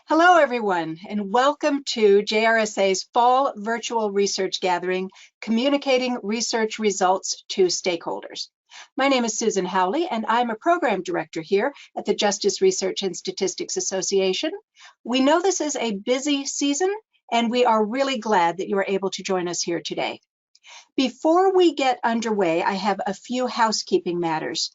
Hello, everyone, and welcome to JRSA's Fall Virtual Research Gathering, Communicating Research Results to Stakeholders. My name is Susan Howley, and I'm a program director here at the Justice Research and Statistics Association. We know this is a busy season, and we are really glad that you are able to join us here today. Before we get underway, I have a few housekeeping matters.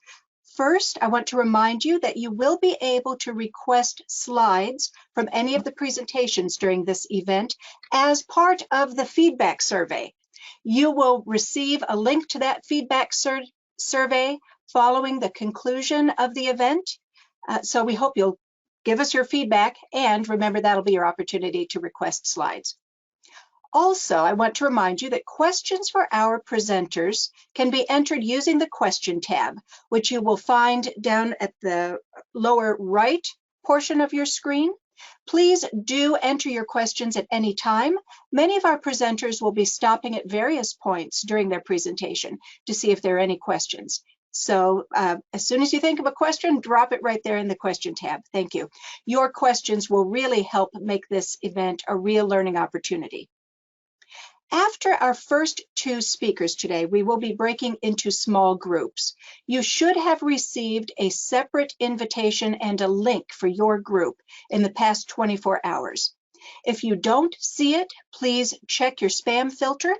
First, I want to remind you that you will be able to request slides from any of the presentations during this event as part of the feedback survey. You will receive a link to that feedback survey following the conclusion of the event. So we hope you'll give us your feedback, and remember that'll be your opportunity to request slides. Also, I want to remind you that questions for our presenters can be entered using the question tab, which you will find down at the lower right portion of your screen. Please do enter your questions at any time. Many of our presenters will be stopping at various points during their presentation to see if there are any questions. So as soon as you think of a question, drop it right there in the question tab. Thank you. Your questions will really help make this event a real learning opportunity. After our first two speakers today, we will be breaking into small groups. You should have received a separate invitation and a link for your group in the past 24 hours. If you don't see it, please check your spam filter.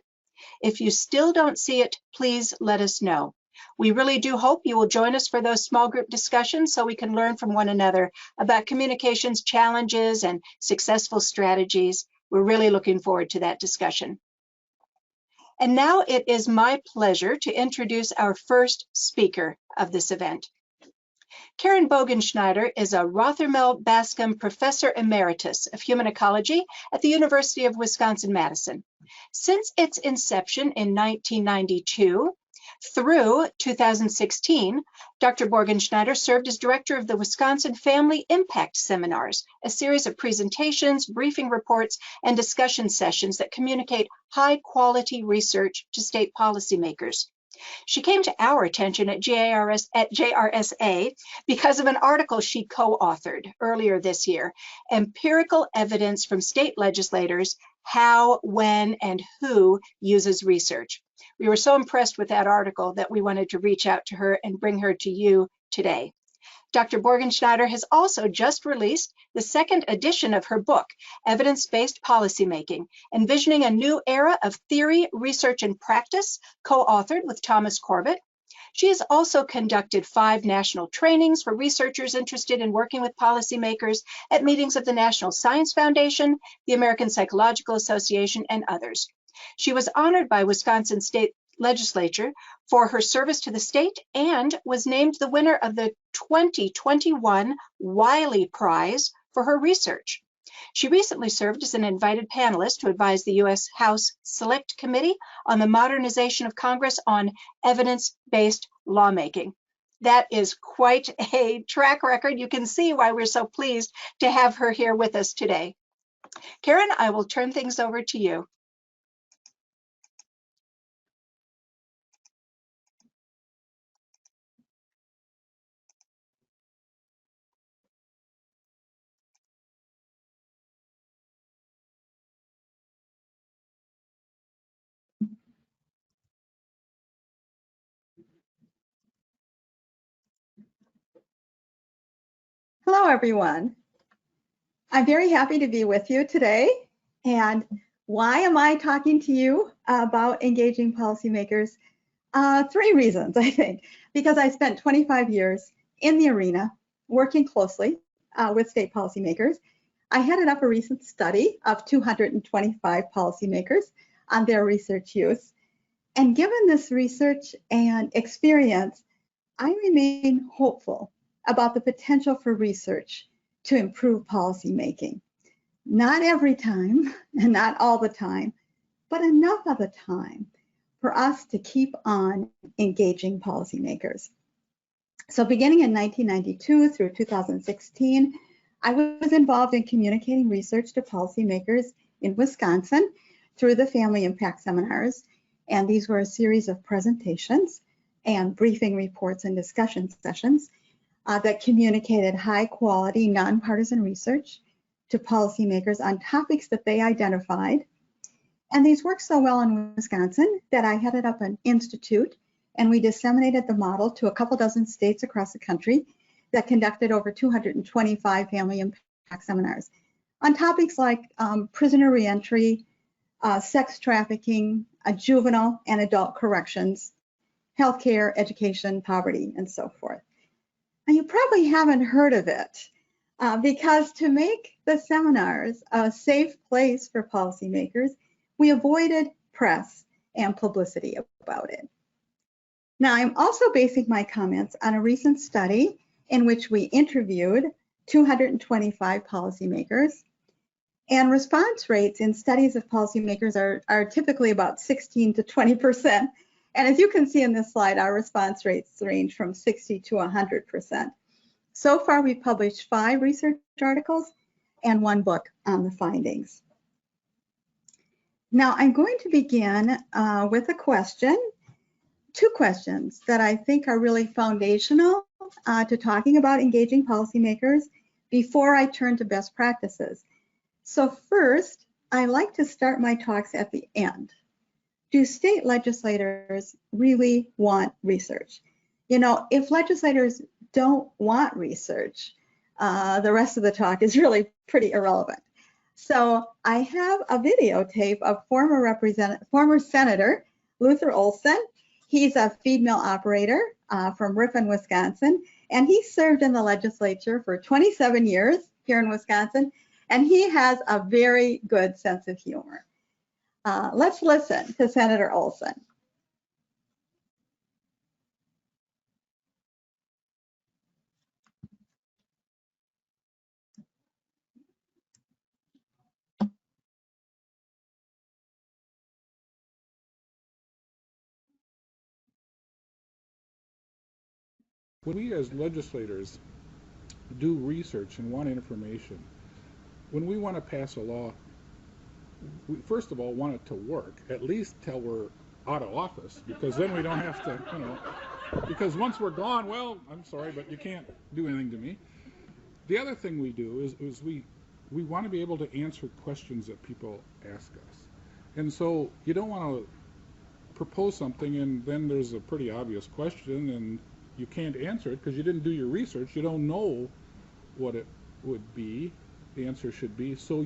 If you still don't see it, please let us know. We really do hope you will join us for those small group discussions so we can learn from one another about communications challenges and successful strategies. We're really looking forward to that discussion. And now it is my pleasure to introduce our first speaker of this event. Karen Bogenschneider is a Rothermel Bascom Professor Emeritus of Human Ecology at the University of Wisconsin-Madison. Since its inception in 1992, through 2016, Dr. Bogenschneider served as director of the Wisconsin Family Impact Seminars, a series of presentations, briefing reports, and discussion sessions that communicate high-quality research to state policymakers. She came to our attention at JRSA because of an article she co-authored earlier this year, Empirical Evidence from State Legislators, How, When, and Who Uses Research. We were so impressed with that article that we wanted to reach out to her and bring her to you today. Dr. Bogenschneider has also just released the second edition of her book, Evidence-Based Policymaking, Envisioning a New Era of Theory, Research, and Practice, co-authored with Thomas Corbett. She has also conducted 5 national trainings for researchers interested in working with policymakers at meetings of the National Science Foundation, the American Psychological Association, and others. She was honored by Wisconsin State Legislature for her service to the state and was named the winner of the 2021 Wiley Prize for her research. She recently served as an invited panelist to advise the U.S. House Select Committee on the Modernization of Congress on Evidence-Based Lawmaking. That is quite a track record. You can see why we're so pleased to have her here with us today. Karen, I will turn things over to you. Hello, everyone. I'm very happy to be with you today. And why am I talking to you about engaging policymakers? 3 reasons, I think. Because I spent 25 years in the arena working closely with state policymakers. I headed up a recent study of 225 policymakers on their research use. And given this research and experience, I remain hopeful about the potential for research to improve policy making. Not every time and not all the time, but enough of the time for us to keep on engaging policymakers. So beginning in 1992 through 2016, I was involved in communicating research to policymakers in Wisconsin through the Family Impact Seminars. And these were a series of presentations and briefing reports and discussion sessions that communicated high quality, nonpartisan research to policymakers on topics that they identified. And these worked so well in Wisconsin that I headed up an institute, and we disseminated the model to a couple dozen states across the country that conducted over 225 family impact seminars on topics like prisoner reentry, sex trafficking, juvenile and adult corrections, healthcare, education, poverty, and so forth. And you probably haven't heard of it because to make the seminars a safe place for policymakers, we avoided press and publicity about it. Now, I'm also basing my comments on a recent study in which we interviewed 225 policymakers, and response rates in studies of policymakers are typically about 16 to 20%. And as you can see in this slide, our response rates range from 60 to 100%. So far, we've published 5 research articles and 1 book on the findings. Now, I'm going to begin with a question, 2 questions that I think are really foundational to talking about engaging policymakers before I turn to best practices. So first, I like to start my talks at the end. Do state legislators really want research? You know, if legislators don't want research, the rest of the talk is really pretty irrelevant. So I have a videotape of former Senator Luther Olson. He's a feed mill operator from Ripon, Wisconsin, and he served in the legislature for 27 years here in Wisconsin, and he has a very good sense of humor. Let's listen to Senator Olson. When we as legislators do research and want information, when we want to pass a law, we first of all want it to work, at least till we're out of office, because then we don't have to, you know, because once we're gone, well, I'm sorry, but you can't do anything to me. The other thing we do is we want to be able to answer questions that people ask us. And so you don't want to propose something and then there's a pretty obvious question and you can't answer it because you didn't do your research. You don't know what it would be, the answer should be. So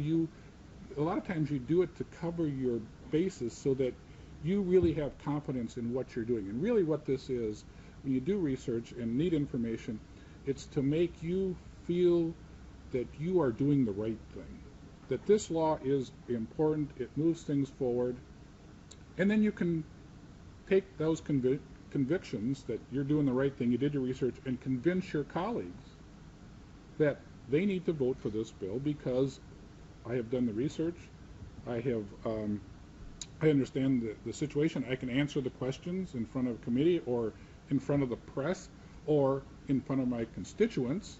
a lot of times you do it to cover your bases so that you really have confidence in what you're doing. And really what this is, when you do research and need information, it's to make you feel that you are doing the right thing, that this law is important, it moves things forward, and then you can take those convictions that you're doing the right thing, you did your research, and convince your colleagues that they need to vote for this bill because I have done the research, I understand the situation, I can answer the questions in front of a committee or in front of the press or in front of my constituents.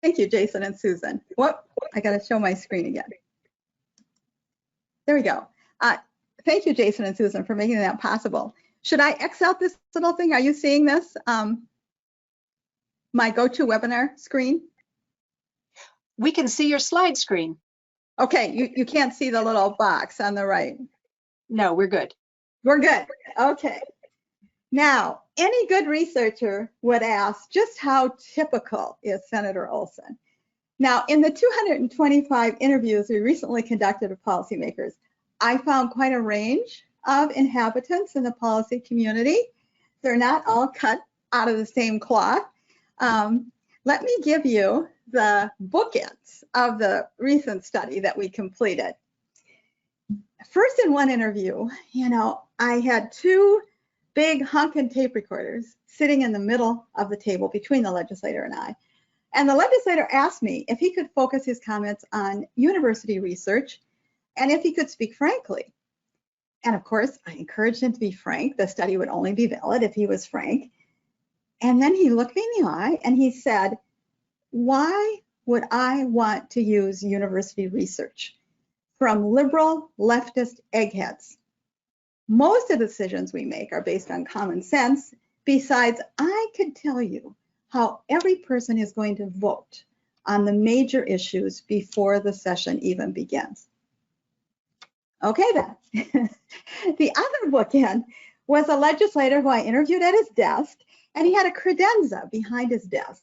Thank you, Jason and Susan. Whoop, I got to show my screen again. There we go. Thank you, Jason and Susan, for making that possible. Should I X out this little thing? Are you seeing this? My GoToWebinar screen? We can see your slide screen. Okay, you can't see the little box on the right. No, we're good. We're good. Okay. Now, any good researcher would ask, just how typical is Senator Olson? Now, in the 225 interviews we recently conducted of policymakers, I found quite a range of inhabitants in the policy community. They're not all cut out of the same cloth. Let me give you the bookends of the recent study that we completed. First, in one interview, you know, I had 2 big honkin' tape recorders sitting in the middle of the table between the legislator and I. And the legislator asked me if he could focus his comments on university research and if he could speak frankly. And of course, I encouraged him to be frank. The study would only be valid if he was frank. And then he looked me in the eye and he said, "Why would I want to use university research from liberal leftist eggheads? Most of the decisions we make are based on common sense. Besides, I could tell you how every person is going to vote on the major issues before the session even begins. Okay then. The other bookend was a legislator who I interviewed at his desk, and he had a credenza behind his desk.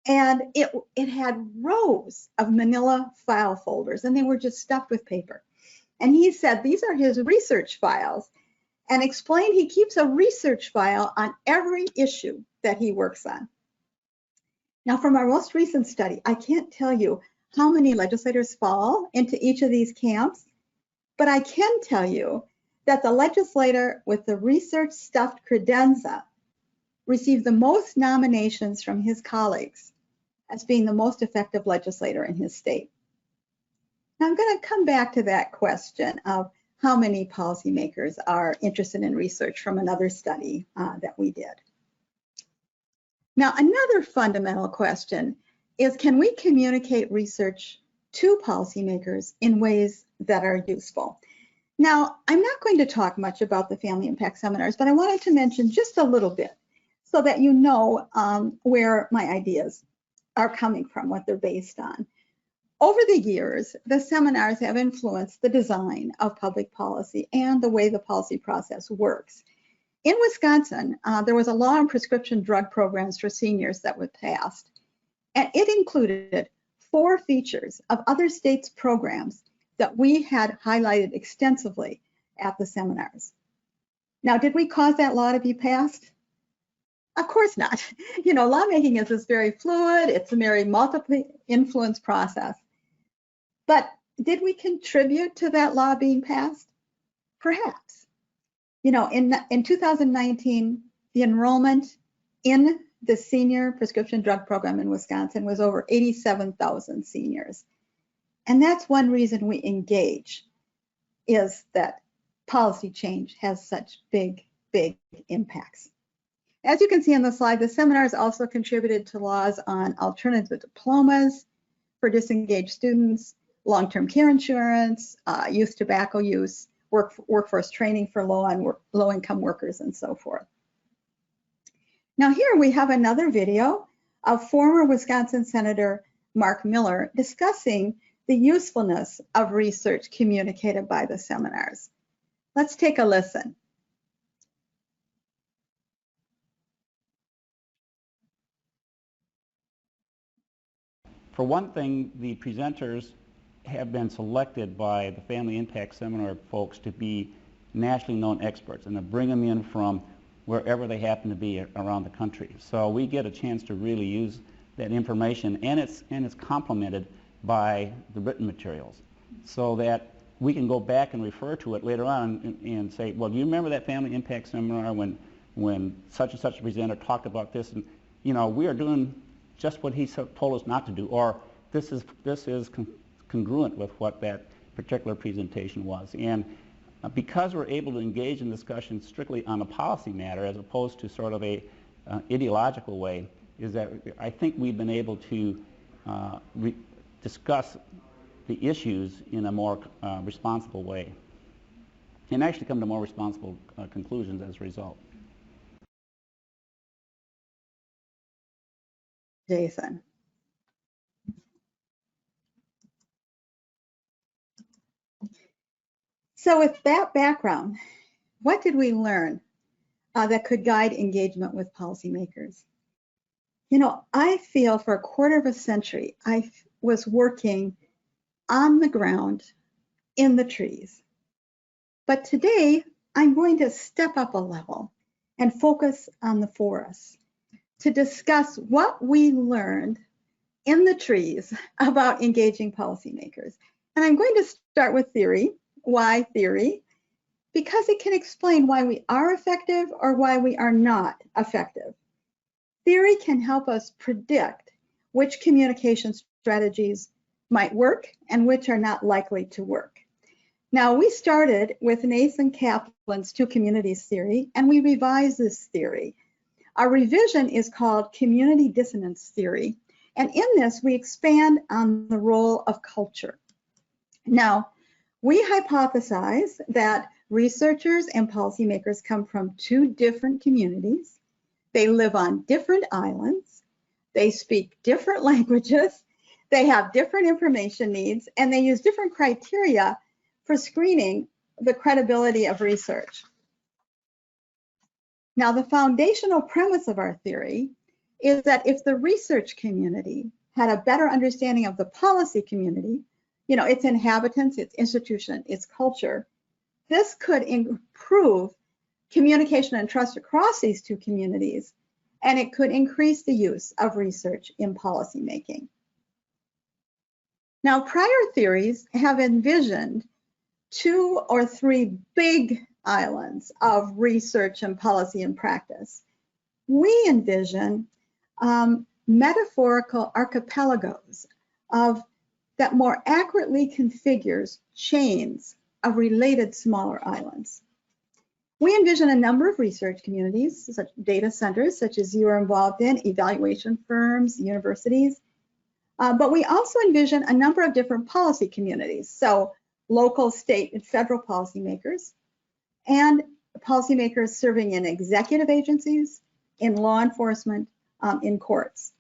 And it had rows of manila file folders, and they were just stuffed with paper. And he said these are his research files, and explained he keeps a research file on every issue that he works on. Now, from our most recent study, I can't tell you how many legislators fall into each of these camps, but I can tell you that the legislator with the research stuffed credenza received the most nominations from his colleagues as being the most effective legislator in his state. Now, I'm going to come back to that question of how many policymakers are interested in research from another study that we did. Now, another fundamental question is, can we communicate research to policymakers in ways that are useful? Now, I'm not going to talk much about the family impact seminars, but I wanted to mention just a little bit so that you know where my ideas are coming from, what they're based on. Over the years, the seminars have influenced the design of public policy and the way the policy process works. In Wisconsin, there was a law on prescription drug programs for seniors that was passed, and it included 4 features of other states' programs that we had highlighted extensively at the seminars. Now, did we cause that law to be passed? Of course not. You know, lawmaking is this very fluid, it's a very multiple influence process. But did we contribute to that law being passed? Perhaps. You know, in 2019, the enrollment in the senior prescription drug program in Wisconsin was over 87,000 seniors. And that's one reason we engage, is that policy change has such big, big impacts. As you can see on the slide, the seminars also contributed to laws on alternative diplomas for disengaged students, long-term care insurance, youth tobacco use, workforce training for low-income workers, and so forth. Now here we have another video of former Wisconsin Senator Mark Miller discussing the usefulness of research communicated by the seminars. Let's take a listen. For one thing, the presenters have been selected by the Family Impact Seminar folks to be nationally known experts, and to bring them in from wherever they happen to be around the country. So we get a chance to really use that information, and it's complemented by the written materials, so that we can go back and refer to it later on and say, well, do you remember that Family Impact Seminar when such and such a presenter talked about this? And you know, we are doing just what he told us not to do, or this is congruent with what that particular presentation was. And because we're able to engage in discussion strictly on a policy matter as opposed to sort of a ideological way, is that I think we've been able to discuss the issues in a more responsible way, and actually come to more responsible conclusions as a result. Jason. So with that background, what did we learn that could guide engagement with policymakers? You know, I feel for a quarter of a century, I was working on the ground in the trees. But today, I'm going to step up a level and focus on the forest to discuss what we learned in the trees about engaging policymakers. And I'm going to start with theory. Why theory? Because it can explain why we are effective or why we are not effective. Theory can help us predict which communication strategies might work and which are not likely to work. Now, we started with Nathan Kaplan's Two Communities theory, and we revised this theory. Our revision is called Community Dissonance Theory, and in this, we expand on the role of culture. Now, we hypothesize that Researchers and policymakers come from two different communities. They live on different islands. They speak different languages. They have different information needs, and they use different criteria for screening the credibility of research. Now, the foundational premise of our theory is that if the research community had a better understanding of the policy community, its inhabitants, its institution, its culture, this could improve communication and trust across these two communities, and it could increase the use of research in policymaking. Now, prior theories have envisioned 2 or 3 big islands of research and policy and practice. We envision metaphorical archipelagos that more accurately configures chains of related smaller islands. We envision a number of research communities, such data centers, such as you are involved in, evaluation firms, universities, but we also envision a number of different policy communities, so local, state, and federal policymakers, and policymakers serving in executive agencies, in law enforcement, in courts.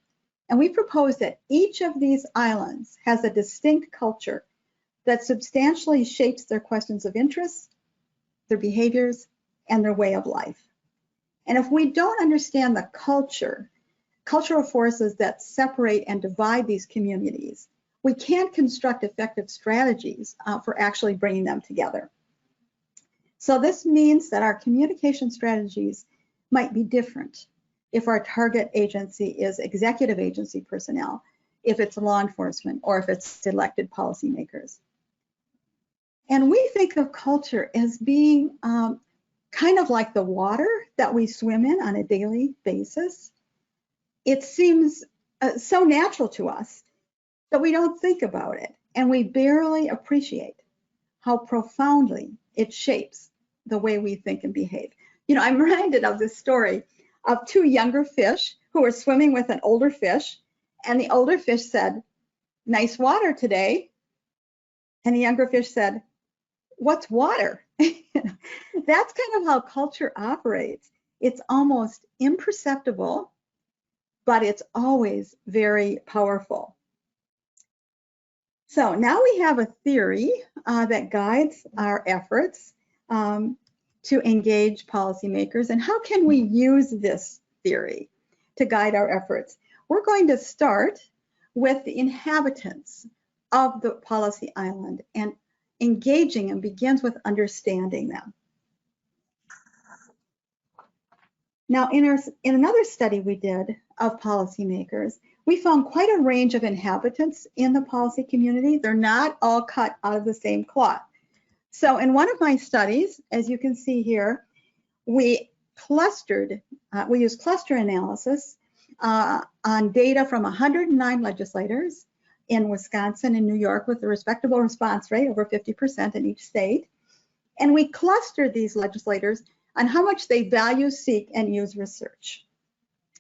And we propose that each of these islands has a distinct culture that substantially shapes their questions of interest, their behaviors, and their way of life. And if we don't understand the cultural forces that separate and divide these communities, we can't construct effective strategies for actually bringing them together. So this means that our communication strategies might be different if our target agency is executive agency personnel, if it's law enforcement, or if it's elected policymakers. And we think of culture as being kind of like the water that we swim in on a daily basis. It seems so natural to us that we don't think about it, and we barely appreciate how profoundly it shapes the way we think and behave. I'm reminded of this story of 2 younger fish who were swimming with an older fish, and the older fish said, "Nice water today." And the younger fish said, "What's water?" That's kind of how culture operates. It's almost imperceptible, but it's always very powerful. So now we have a theory that guides our efforts to engage policymakers. And how can we use this theory to guide our efforts? We're going to start with the inhabitants of the policy island, and engaging and begins with understanding them. Now, in another study we did of policymakers, we found quite a range of inhabitants in the policy community. They're not all cut out of the same cloth. So in one of my studies, as you can see here, we used cluster analysis on data from 109 legislators in Wisconsin and New York with a respectable response rate, over 50% in each state. And we clustered these legislators on how much they value, seek, and use research.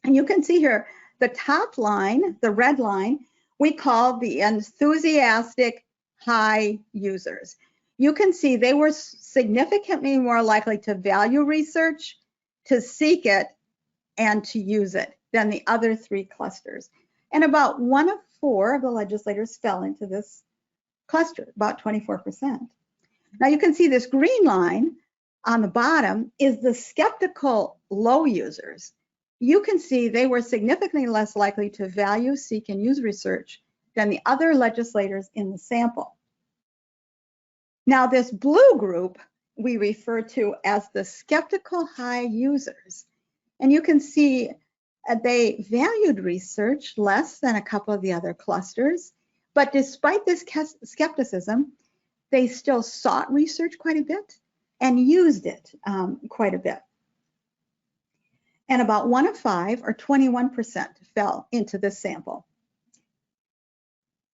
And you can see here, the top line, the red line, we call the enthusiastic high users. You can see they were significantly more likely to value research, to seek it, and to use it than the other 3 clusters. And about 1 of 4 of the legislators fell into this cluster, about 24%. Now you can see this green line on the bottom is the skeptical low users. You can see they were significantly less likely to value, seek, and use research than the other legislators in the sample. Now this blue group we refer to as the skeptical high users. And you can see they valued research less than a couple of the other clusters, but despite this skepticism, they still sought research quite a bit and used it quite a bit. And about 1 of 5, or 21%, fell into this sample.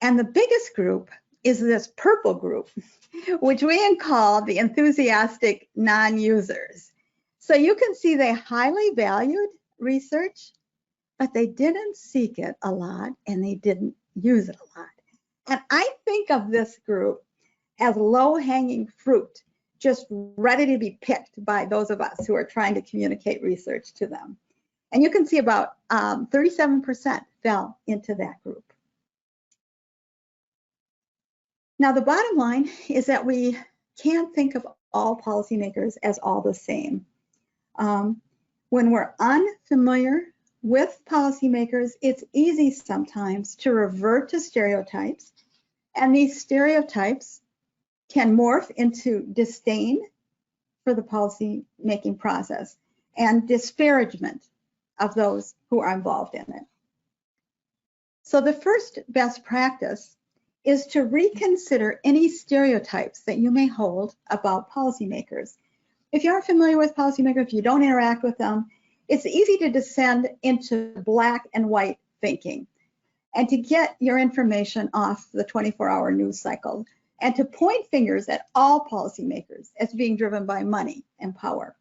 And the biggest group is this purple group, which we call the enthusiastic non-users. So you can see they highly valued research, but they didn't seek it a lot and they didn't use it a lot. And I think of this group as low-hanging fruit, just ready to be picked by those of us who are trying to communicate research to them. And you can see about 37% fell into that group. Now, the bottom line is that we can't think of all policymakers as all the same. When we're unfamiliar with policymakers, it's easy sometimes to revert to stereotypes, and these stereotypes can morph into disdain for the policy-making process and disparagement of those who are involved in it. So the first best practice is to reconsider any stereotypes that you may hold about policymakers. If you aren't familiar with policymakers, if you don't interact with them, it's easy to descend into black and white thinking and to get your information off the 24-hour news cycle and to point fingers at all policymakers as being driven by money and power.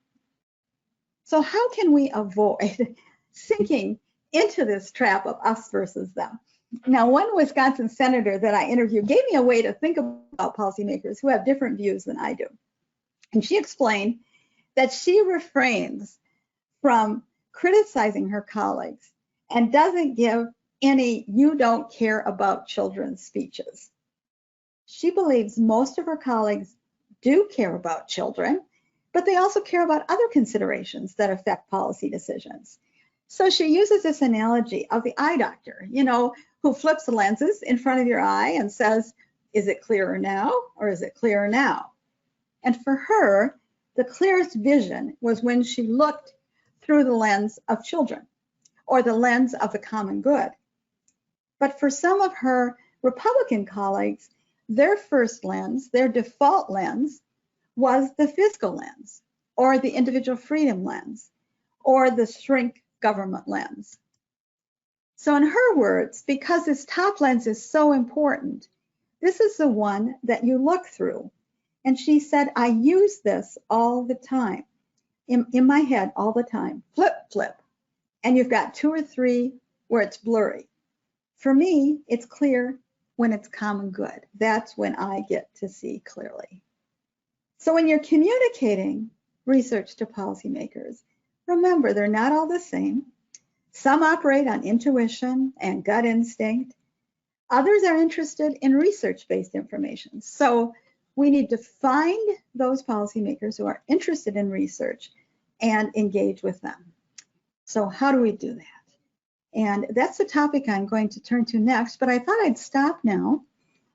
So how can we avoid sinking into this trap of us versus them? Now, one Wisconsin senator that I interviewed gave me a way to think about policymakers who have different views than I do. And she explained that she refrains from criticizing her colleagues and doesn't give any "you don't care about children" speeches. She believes most of her colleagues do care about children, but they also care about other considerations that affect policy decisions. So she uses this analogy of the eye doctor, you know, who flips the lenses in front of your eye and says, is it clearer now or is it clearer now? And for her, the clearest vision was when she looked through the lens of children or the lens of the common good. But for some of her Republican colleagues, their first lens, their default lens, was the fiscal lens or the individual freedom lens or the shrink government lens. So in her words, because this top lens is so important, this is the one that you look through. And she said, I use this all the time, in my head all the time, flip, flip. And you've got 2 or 3 where it's blurry. For me, it's clear when it's common good. That's when I get to see clearly. So when you're communicating research to policymakers, remember they're not all the same. Some operate on intuition and gut instinct. Others are interested in research-based information. So we need to find those policymakers who are interested in research and engage with them. So how do we do that? And that's the topic I'm going to turn to next, but I thought I'd stop now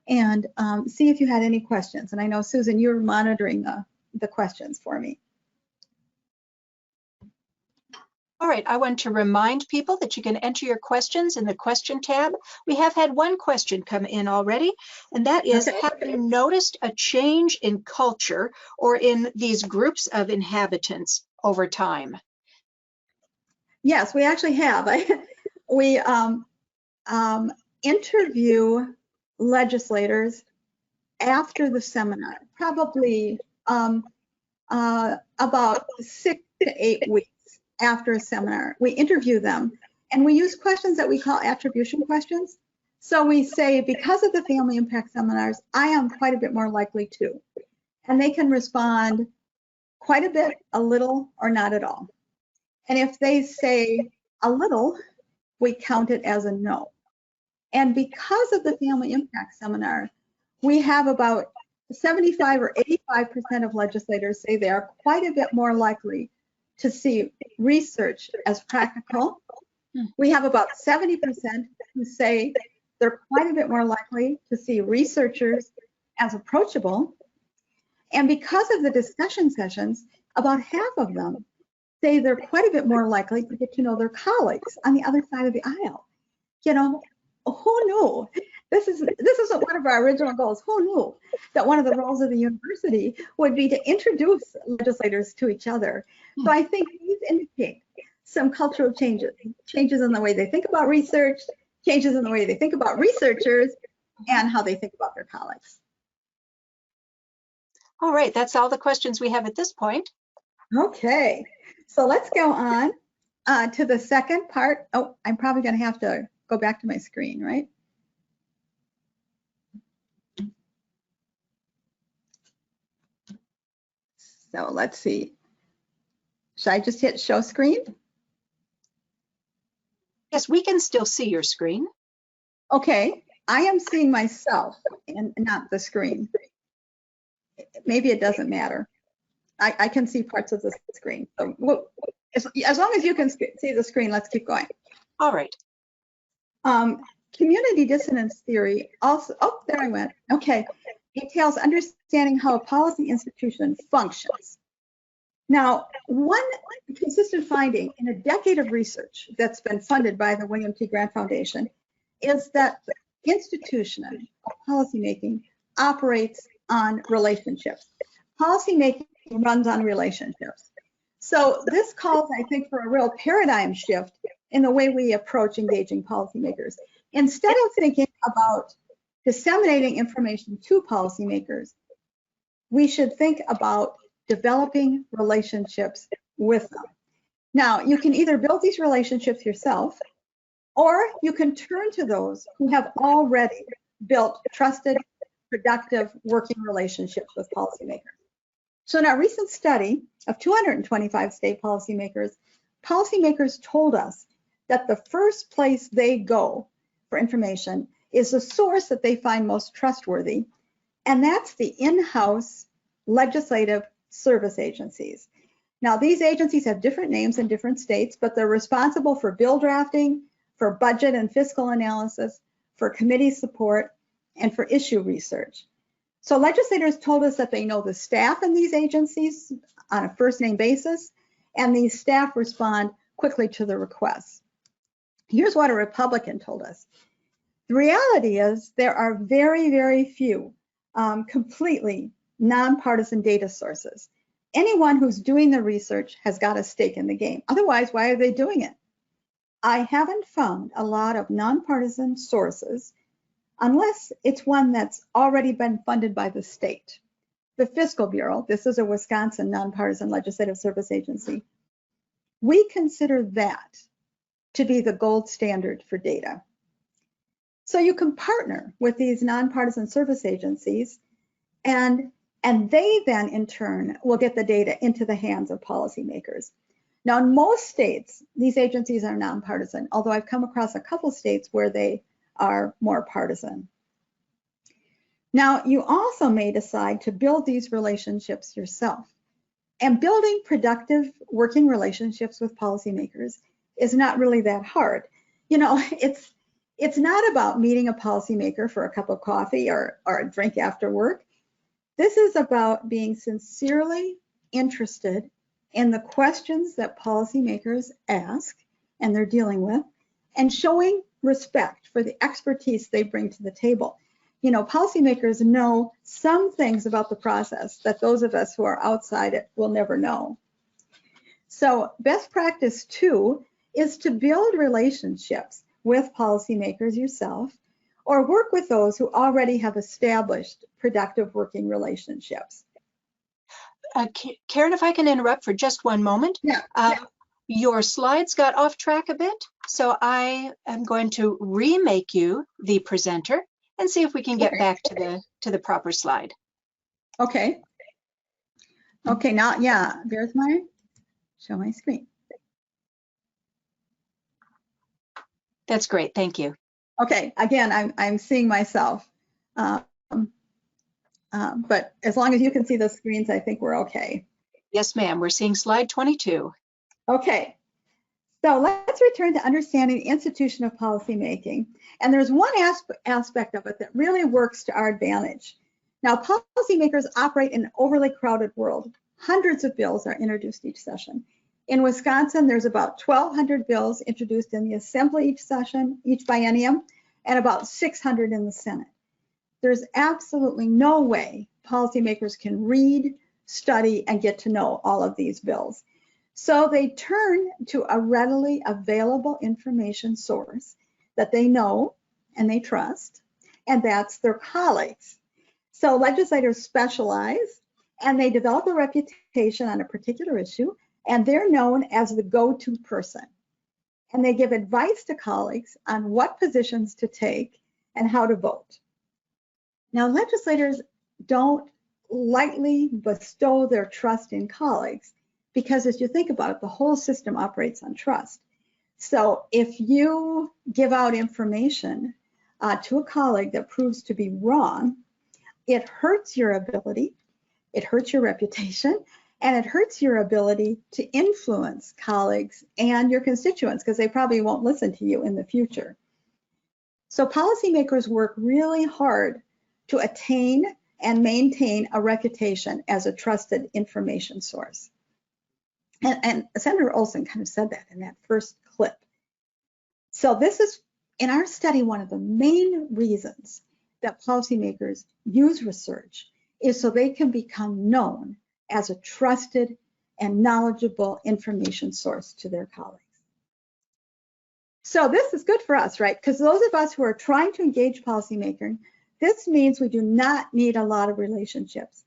and see if you had any questions. And I know, Susan, you're monitoring the questions for me. All right, I want to remind people that you can enter your questions in the question tab. We have had one question come in already, and that is, have you noticed a change in culture or in these groups of inhabitants over time? Yes, we actually have. We interview legislators after the seminar, probably about 6 to 8 weeks after a seminar. We interview them and we use questions that we call attribution questions. So we say, because of the family impact seminars, I am quite a bit more likely to. And they can respond quite a bit, a little, or not at all. And if they say a little, we count it as a no. And because of the family impact seminar, we have about 75 or 85% of legislators say they are quite a bit more likely to see research as practical. We have about 70% who say they're quite a bit more likely to see researchers as approachable. And because of the discussion sessions, about half of them say they're quite a bit more likely to get to know their colleagues on the other side of the aisle. You know, who knew? This is one of our original goals. Who knew that one of the roles of the university would be to introduce legislators to each other? So I think these indicate some cultural changes in the way they think about research, changes in the way they think about researchers, and how they think about their colleagues. All right, that's all the questions we have at this point. Okay, so let's go on to the second part. Oh, I'm probably going to have to go back to my screen, right? So let's see. Should I just hit show screen? Yes, we can still see your screen. Okay, I am seeing myself and not the screen. Maybe it doesn't matter. I can see parts of the screen. So as long as you can see the screen, let's keep going. All right. Community dissonance theory also, oh, there I went. Okay, details understanding how a policy institution functions. Now, one consistent finding in a decade of research that's been funded by the William T. Grant Foundation is that the institution of policymaking operates on relationships. Policymaking runs on relationships. So this calls, I think, for a real paradigm shift in the way we approach engaging policymakers. Instead of thinking about disseminating information to policymakers, we should think about developing relationships with them. Now, you can either build these relationships yourself, or you can turn to those who have already built trusted, productive working relationships with policymakers. So in our recent study of 225 state policymakers, policymakers told us that the first place they go for information is the source that they find most trustworthy, and that's the in-house legislative service agencies. Now, these agencies have different names in different states, but they're responsible for bill drafting, for budget and fiscal analysis, for committee support, and for issue research. So legislators told us that they know the staff in these agencies on a first name basis, and these staff respond quickly to the requests. Here's what a Republican told us. The reality is there are very, very few completely nonpartisan data sources. Anyone who's doing the research has got a stake in the game. Otherwise, why are they doing it? I haven't found a lot of nonpartisan sources unless it's one that's already been funded by the state. The Fiscal Bureau, this is a Wisconsin nonpartisan legislative service agency, we consider that to be the gold standard for data. So you can partner with these nonpartisan service agencies, and they then in turn will get the data into the hands of policymakers. Now, in most states, these agencies are nonpartisan, although I've come across a couple states where they are more partisan. Now, you also may decide to build these relationships yourself. And building productive working relationships with policymakers is not really that hard. You know, it's not about meeting a policymaker for a cup of coffee or a drink after work. This is about being sincerely interested in the questions that policymakers ask and they're dealing with, and showing respect for the expertise they bring to the table. You know, policymakers know some things about the process that those of us who are outside it will never know. So best practice 2 is to build relationships with policymakers yourself, or work with those who already have established productive working relationships. Karen, if I can interrupt for just one moment. Yeah. Your slides got off track a bit, so I am going to remake you the presenter and see if we can get back to the proper slide. Okay. Okay, now, yeah, there's my, show my screen. That's great, thank you. Okay, again, I'm seeing myself, but as long as you can see the screens, I think we're okay. Yes, ma'am, we're seeing slide 22. Okay, so let's return to understanding the institution of policymaking. And there's one aspect of it that really works to our advantage. Now, policymakers operate in an overly crowded world. Hundreds of bills are introduced each session. In Wisconsin, there's about 1,200 bills introduced in the Assembly each session, each biennium, and about 600 in the Senate. There's absolutely no way policymakers can read, study, and get to know all of these bills. So they turn to a readily available information source that they know and they trust, and that's their colleagues. So legislators specialize and they develop a reputation on a particular issue, and they're known as the go-to person. And they give advice to colleagues on what positions to take and how to vote. Now, legislators don't lightly bestow their trust in colleagues, because as you think about it, the whole system operates on trust. So if you give out information to a colleague that proves to be wrong, it hurts your ability, it hurts your reputation, and it hurts your ability to influence colleagues and your constituents, because they probably won't listen to you in the future. So policymakers work really hard to attain and maintain a reputation as a trusted information source. And Senator Olson kind of said that in that first clip. So this is, in our study, one of the main reasons that policymakers use research is so they can become known as a trusted and knowledgeable information source to their colleagues. So this is good for us, right? Because those of us who are trying to engage policymaking, this means we do not need a lot of relationships,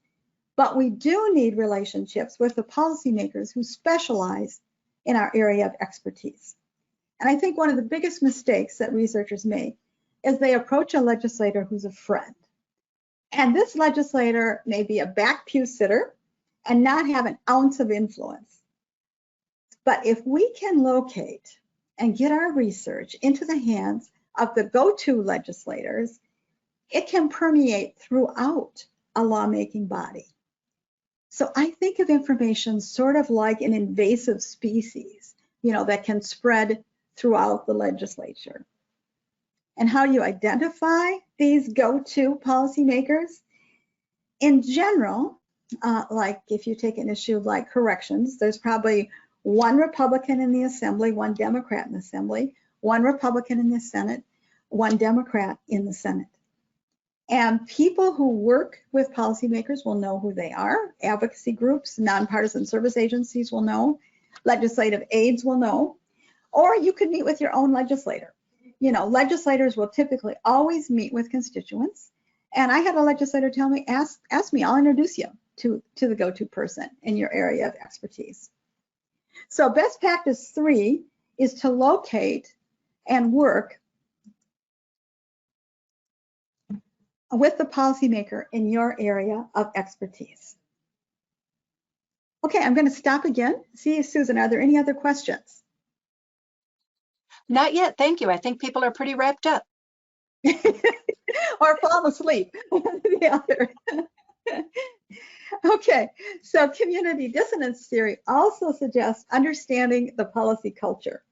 but we do need relationships with the policymakers who specialize in our area of expertise. And I think one of the biggest mistakes that researchers make is they approach a legislator who's a friend. And this legislator may be a back pew sitter and not have an ounce of influence. But if we can locate and get our research into the hands of the go-to legislators, it can permeate throughout a lawmaking body. So I think of information sort of like an invasive species, that can spread throughout the legislature. And how do you identify these go-to policymakers? In general, like if you take an issue like corrections, there's probably one Republican in the Assembly, one Democrat in the Assembly, one Republican in the Senate, one Democrat in the Senate. And people who work with policymakers will know who they are. Advocacy groups, nonpartisan service agencies will know. Legislative aides will know. Or you could meet with your own legislator. Legislators will typically always meet with constituents. And I had a legislator tell me, ask me, I'll introduce you to the go-to person in your area of expertise. So best practice 3 is to locate and work with the policymaker in your area of expertise. Okay, I'm going to stop again. See, Susan, are there any other questions? Not yet, thank you. I think people are pretty wrapped up. Or fall asleep. The other. Okay, so community dissonance theory also suggests understanding the policy culture.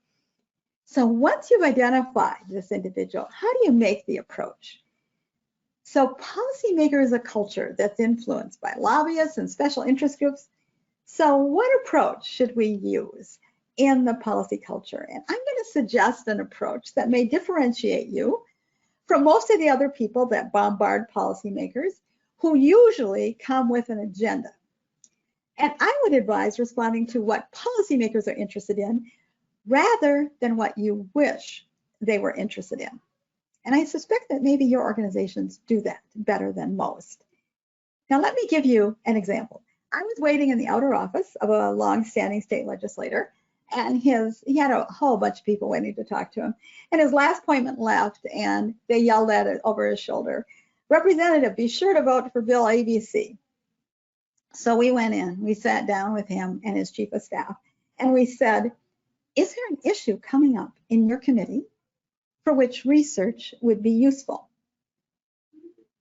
So once you've identified this individual, how do you make the approach? So policymaker is a culture that's influenced by lobbyists and special interest groups. So what approach should we use in the policy culture? And I'm going to suggest an approach that may differentiate you from most of the other people that bombard policymakers, who usually come with an agenda. And I would advise responding to what policymakers are interested in rather than what you wish they were interested in. And I suspect that maybe your organizations do that better than most. Now, let me give you an example. I was waiting in the outer office of a long-standing state legislator, and he had a whole bunch of people waiting to talk to him. And his last appointment left, and they yelled at it over his shoulder, "Representative, be sure to vote for Bill ABC." So we went in, we sat down with him and his chief of staff, and we said, "Is there an issue coming up in your committee for which research would be useful?"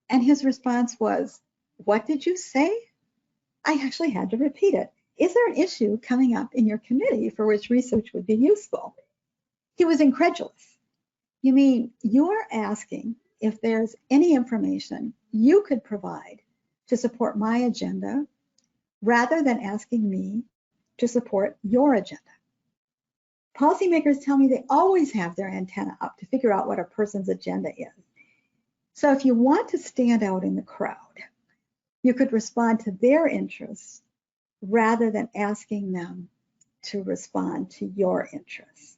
And his response was, "What did you say?" I actually had to repeat it. "Is there an issue coming up in your committee for which research would be useful?" He was incredulous. "You mean you're asking if there's any information you could provide to support my agenda rather than asking me to support your agenda?" Policymakers tell me they always have their antenna up to figure out what a person's agenda is. So if you want to stand out in the crowd, you could respond to their interests rather than asking them to respond to your interests.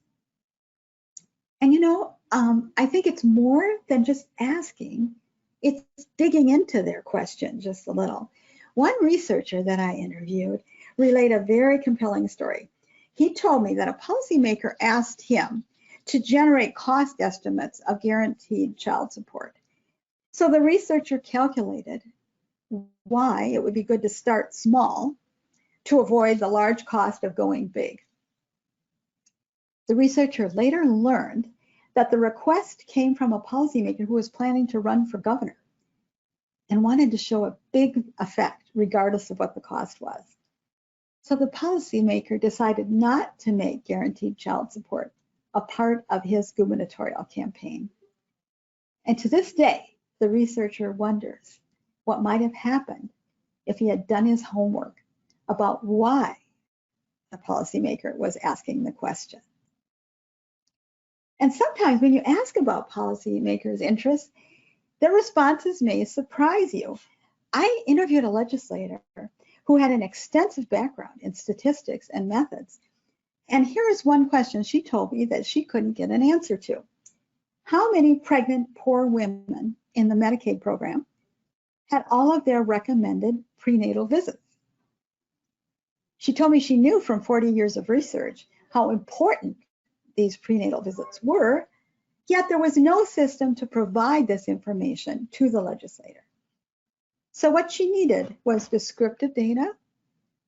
And I think it's more than just asking, it's digging into their question just a little. One researcher that I interviewed relayed a very compelling story. He told me that a policymaker asked him to generate cost estimates of guaranteed child support. So the researcher calculated why it would be good to start small to avoid the large cost of going big. The researcher later learned that the request came from a policymaker who was planning to run for governor and wanted to show a big effect regardless of what the cost was. So the policymaker decided not to make guaranteed child support a part of his gubernatorial campaign. And to this day, the researcher wonders what might have happened if he had done his homework about why the policymaker was asking the question. And sometimes when you ask about policymakers' interests, their responses may surprise you. I interviewed a legislator who had an extensive background in statistics and methods. And here is one question she told me that she couldn't get an answer to. How many pregnant poor women in the Medicaid program had all of their recommended prenatal visits? She told me she knew from 40 years of research how important these prenatal visits were, yet there was no system to provide this information to the legislator. So what she needed was descriptive data,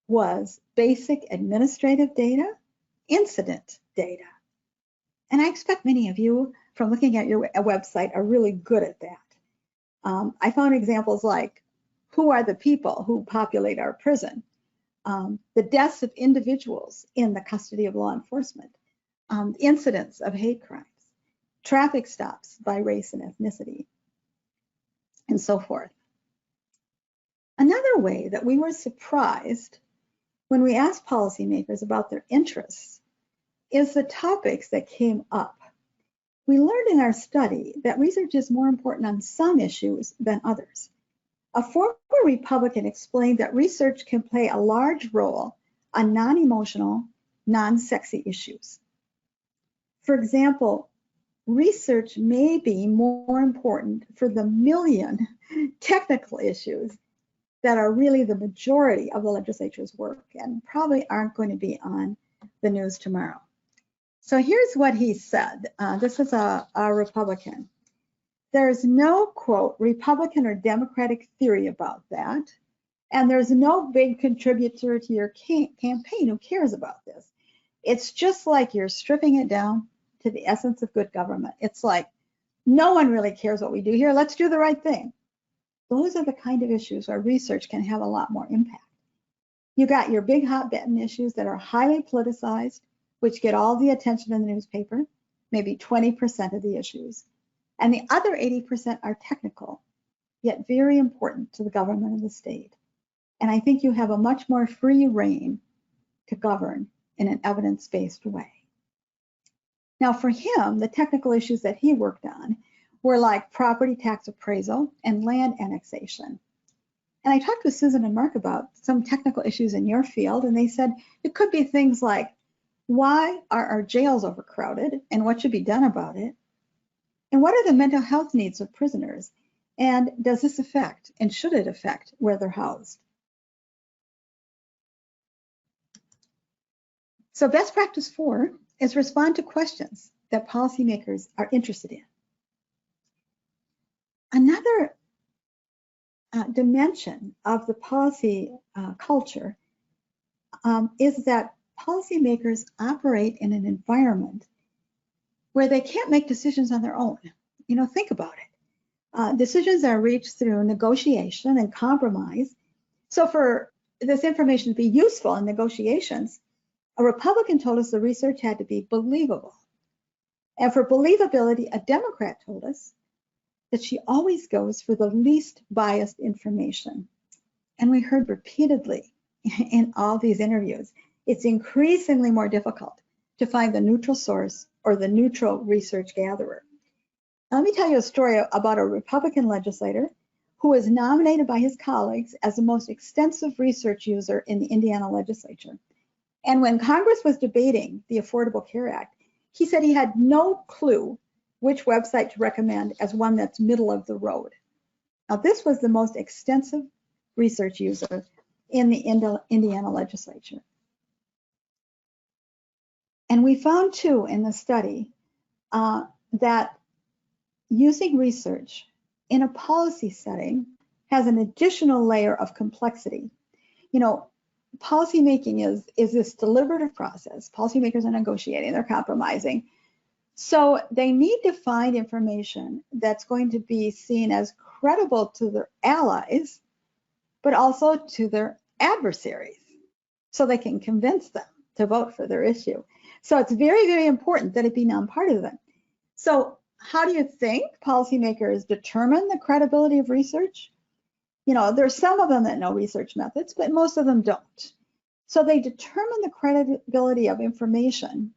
was basic administrative data, incident data. And I expect many of you, from looking at your website, are really good at that. I found examples like, who are the people who populate our prison? The deaths of individuals in the custody of law enforcement, incidents of hate crimes, traffic stops by race and ethnicity, and so forth. Another way that we were surprised when we asked policymakers about their interests is the topics that came up. We learned in our study that research is more important on some issues than others. A former Republican explained that research can play a large role on non-emotional, non-sexy issues. For example, research may be more important for the million technical issues that are really the majority of the legislature's work and probably aren't going to be on the news tomorrow. So here's what he said. This is a Republican. There's no, quote, Republican or Democratic theory about that. And there's no big contributor to your campaign who cares about this. It's just like you're stripping it down to the essence of good government. It's like, no one really cares what we do here. Let's do the right thing. Those are the kind of issues where research can have a lot more impact. You got your big hot button issues that are highly politicized, which get all the attention in the newspaper, maybe 20% of the issues. And the other 80% are technical, yet very important to the government of the state. And I think you have a much more free rein to govern in an evidence-based way. Now for him, the technical issues that he worked on were like property tax appraisal and land annexation. And I talked with Susan and Mark about some technical issues in your field, and they said it could be things like, why are our jails overcrowded and what should be done about it? And what are the mental health needs of prisoners? And does this affect and should it affect where they're housed? So best practice 4 is respond to questions that policymakers are interested in. Another dimension of the policy culture is that policymakers operate in an environment where they can't make decisions on their own. You know, think about it. Decisions are reached through negotiation and compromise. So for this information to be useful in negotiations, a Republican told us the research had to be believable. And for believability, a Democrat told us that she always goes for the least biased information. And we heard repeatedly in all these interviews, it's increasingly more difficult to find the neutral source or the neutral research gatherer. Now, let me tell you a story about a Republican legislator who was nominated by his colleagues as the most extensive research user in the Indiana legislature. And when Congress was debating the Affordable Care Act, he said he had no clue which website to recommend as one that's middle of the road. Now, this was the most extensive research user in the Indiana legislature. And we found too in the study that using research in a policy setting has an additional layer of complexity. You know, policymaking is this deliberative process. Policymakers are negotiating, they're compromising. So they need to find information that's going to be seen as credible to their allies, but also to their adversaries, so they can convince them to vote for their issue. So it's very, very important that it be nonpartisan. So how do you think policymakers determine the credibility of research? You know, there's some of them that know research methods, but most of them don't. So they determine the credibility of information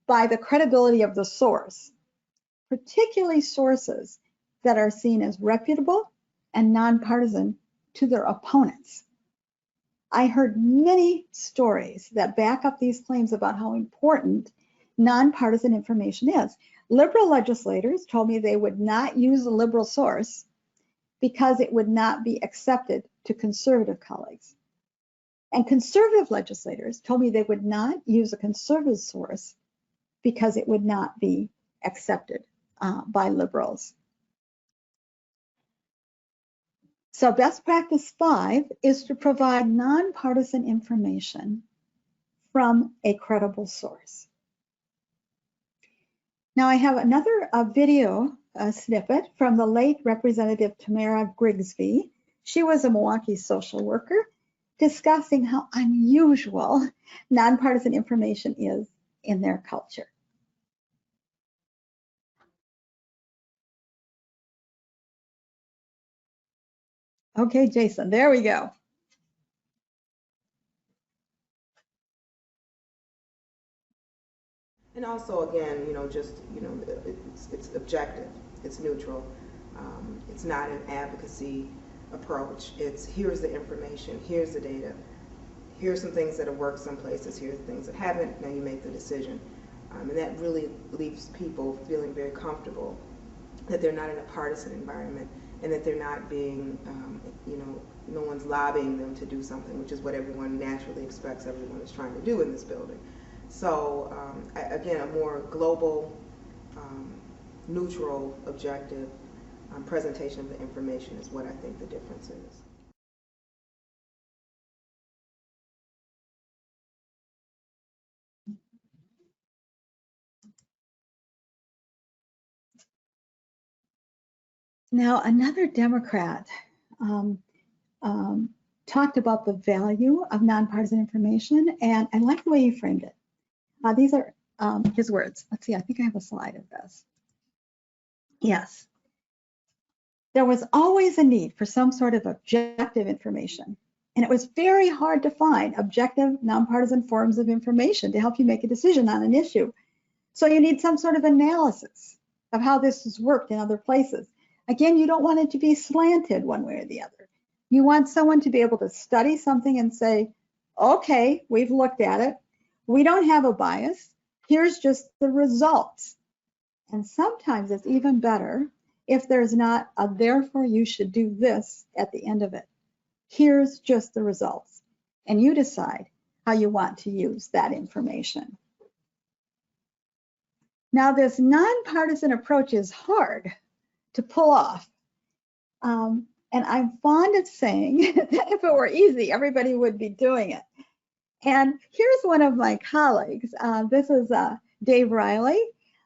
by the credibility of the source, particularly sources that are seen as reputable and nonpartisan to their opponents. I heard many stories that back up these claims about how important nonpartisan information is. Liberal legislators told me they would not use a liberal source because it would not be accepted to conservative colleagues. And conservative legislators told me they would not use a conservative source because it would not be accepted by liberals. So best practice 5 is to provide nonpartisan information from a credible source. Now I have another video snippet from the late Representative Tamara Grigsby. She was a Milwaukee social worker discussing how unusual nonpartisan information is in their culture. Okay, Jason, there we go. And also, again, it's objective, it's neutral. It's not an advocacy approach. It's here's the information, here's the data, here's some things that have worked some places, here's the things that haven't, now you make the decision. And that really leaves people feeling very comfortable that they're not in a partisan environment and that they're not being, no one's lobbying them to do something, which is what everyone naturally expects everyone is trying to do in this building. So again, a more global, neutral, objective presentation of the information is what I think the difference is. Now, another Democrat talked about the value of nonpartisan information, and I like the way he framed it. These are his words. Let's see, I think I have a slide of this. Yes. There was always a need for some sort of objective information, and it was very hard to find objective, nonpartisan forms of information to help you make a decision on an issue. So you need some sort of analysis of how this has worked in other places. Again, you don't want it to be slanted one way or the other. You want someone to be able to study something and say, okay, we've looked at it. We don't have a bias. Here's just the results. And sometimes it's even better if there's not a therefore you should do this at the end of it. Here's just the results. And you decide how you want to use that information. Now, this nonpartisan approach is hard to pull off. And I'm fond of saying that if it were easy, everybody would be doing it. And here's one of my colleagues. This is Dave Riley,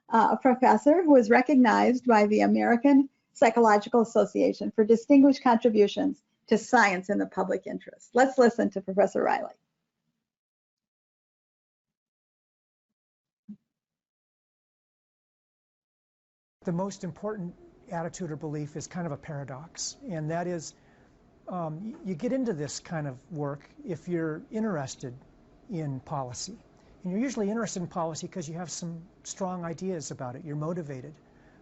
a professor who was recognized by the American Psychological Association for distinguished contributions to science in the public interest. Let's listen to Professor Riley. The most important attitude or belief is kind of a paradox, and that is you get into this kind of work if you're interested in policy. And you're usually interested in policy because you have some strong ideas about it, you're motivated.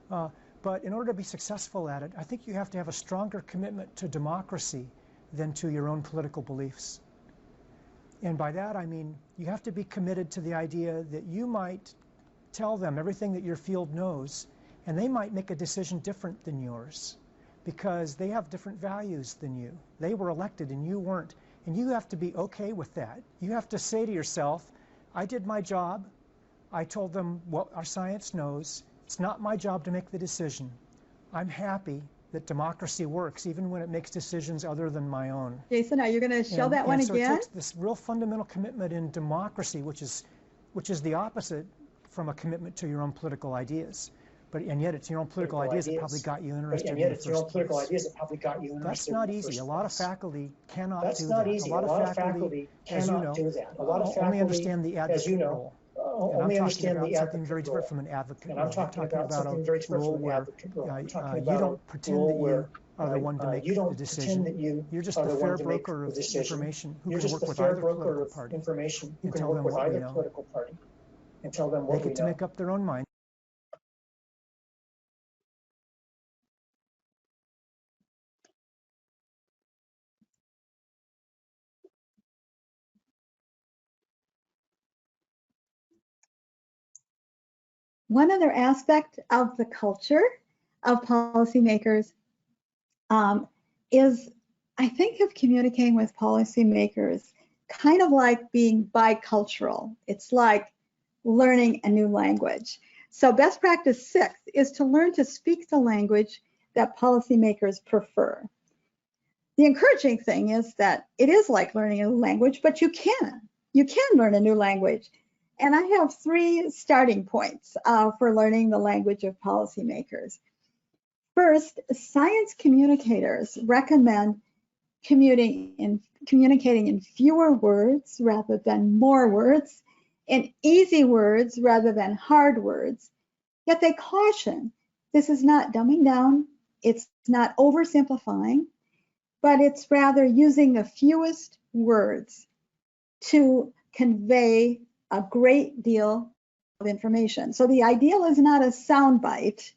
But in order to be successful at it, I think you have to have a stronger commitment to democracy than to your own political beliefs. And by that I mean you have to be committed to the idea that you might tell them everything that your field knows, and they might make a decision different than yours because they have different values than you. They were elected and you weren't. And you have to be okay with that. You have to say to yourself, I did my job. I told them what our science knows. It's not my job to make the decision. I'm happy that democracy works, even when it makes decisions other than my own. Jason, are you going to show that one so again? it takes this real fundamental commitment in democracy, which is the opposite from a commitment to your own political ideas. And yet it's your own political ideas that probably got you interested in the first place. That's not easy. A lot of faculty cannot do that. A lot of faculty, as you know, only understand the advocate role. And I'm talking about something very different from an advocate role. I'm talking about a role where you don't pretend that you are the one to make the decision. You're just the fair broker of information who can work with either political party and tell them what we know. They get to make up their own mind. One other aspect of the culture of policymakers is, I think of communicating with policymakers kind of like being bicultural. It's like learning a new language. So best practice 6 is to learn to speak the language that policymakers prefer. The encouraging thing is that it is like learning a new language, but you can learn a new language. And I have 3 starting points for learning the language of policymakers. First, science communicators recommend communicating in fewer words rather than more words, in easy words rather than hard words. Yet they caution, this is not dumbing down, it's not oversimplifying, but it's rather using the fewest words to convey a great deal of information. So the ideal is not a soundbite.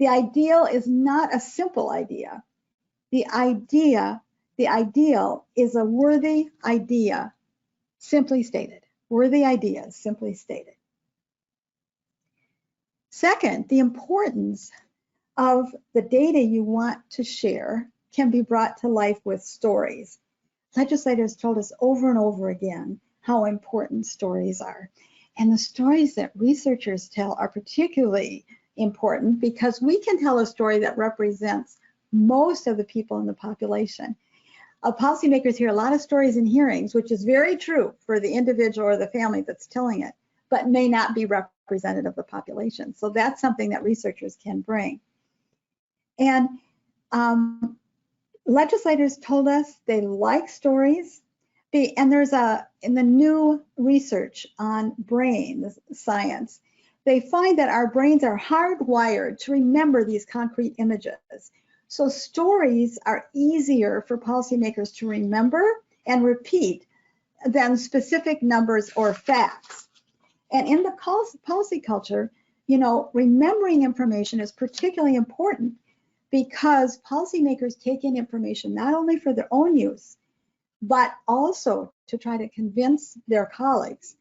The ideal is not a simple idea. The ideal is a worthy idea, simply stated. Worthy ideas, simply stated. Second, the importance of the data you want to share can be brought to life with stories. Legislators told us over and over again how important stories are. And the stories that researchers tell are particularly important because we can tell a story that represents most of the people in the population. Policymakers hear a lot of stories in hearings, which is very true for the individual or the family that's telling it, but may not be representative of the population. So that's something that researchers can bring. And legislators told us they like stories. And there's in the new research on brain science, they find that our brains are hardwired to remember these concrete images. So stories are easier for policymakers to remember and repeat than specific numbers or facts. And in the policy culture, you know, remembering information is particularly important because policymakers take in information not only for their own use, but also to try to convince their colleagues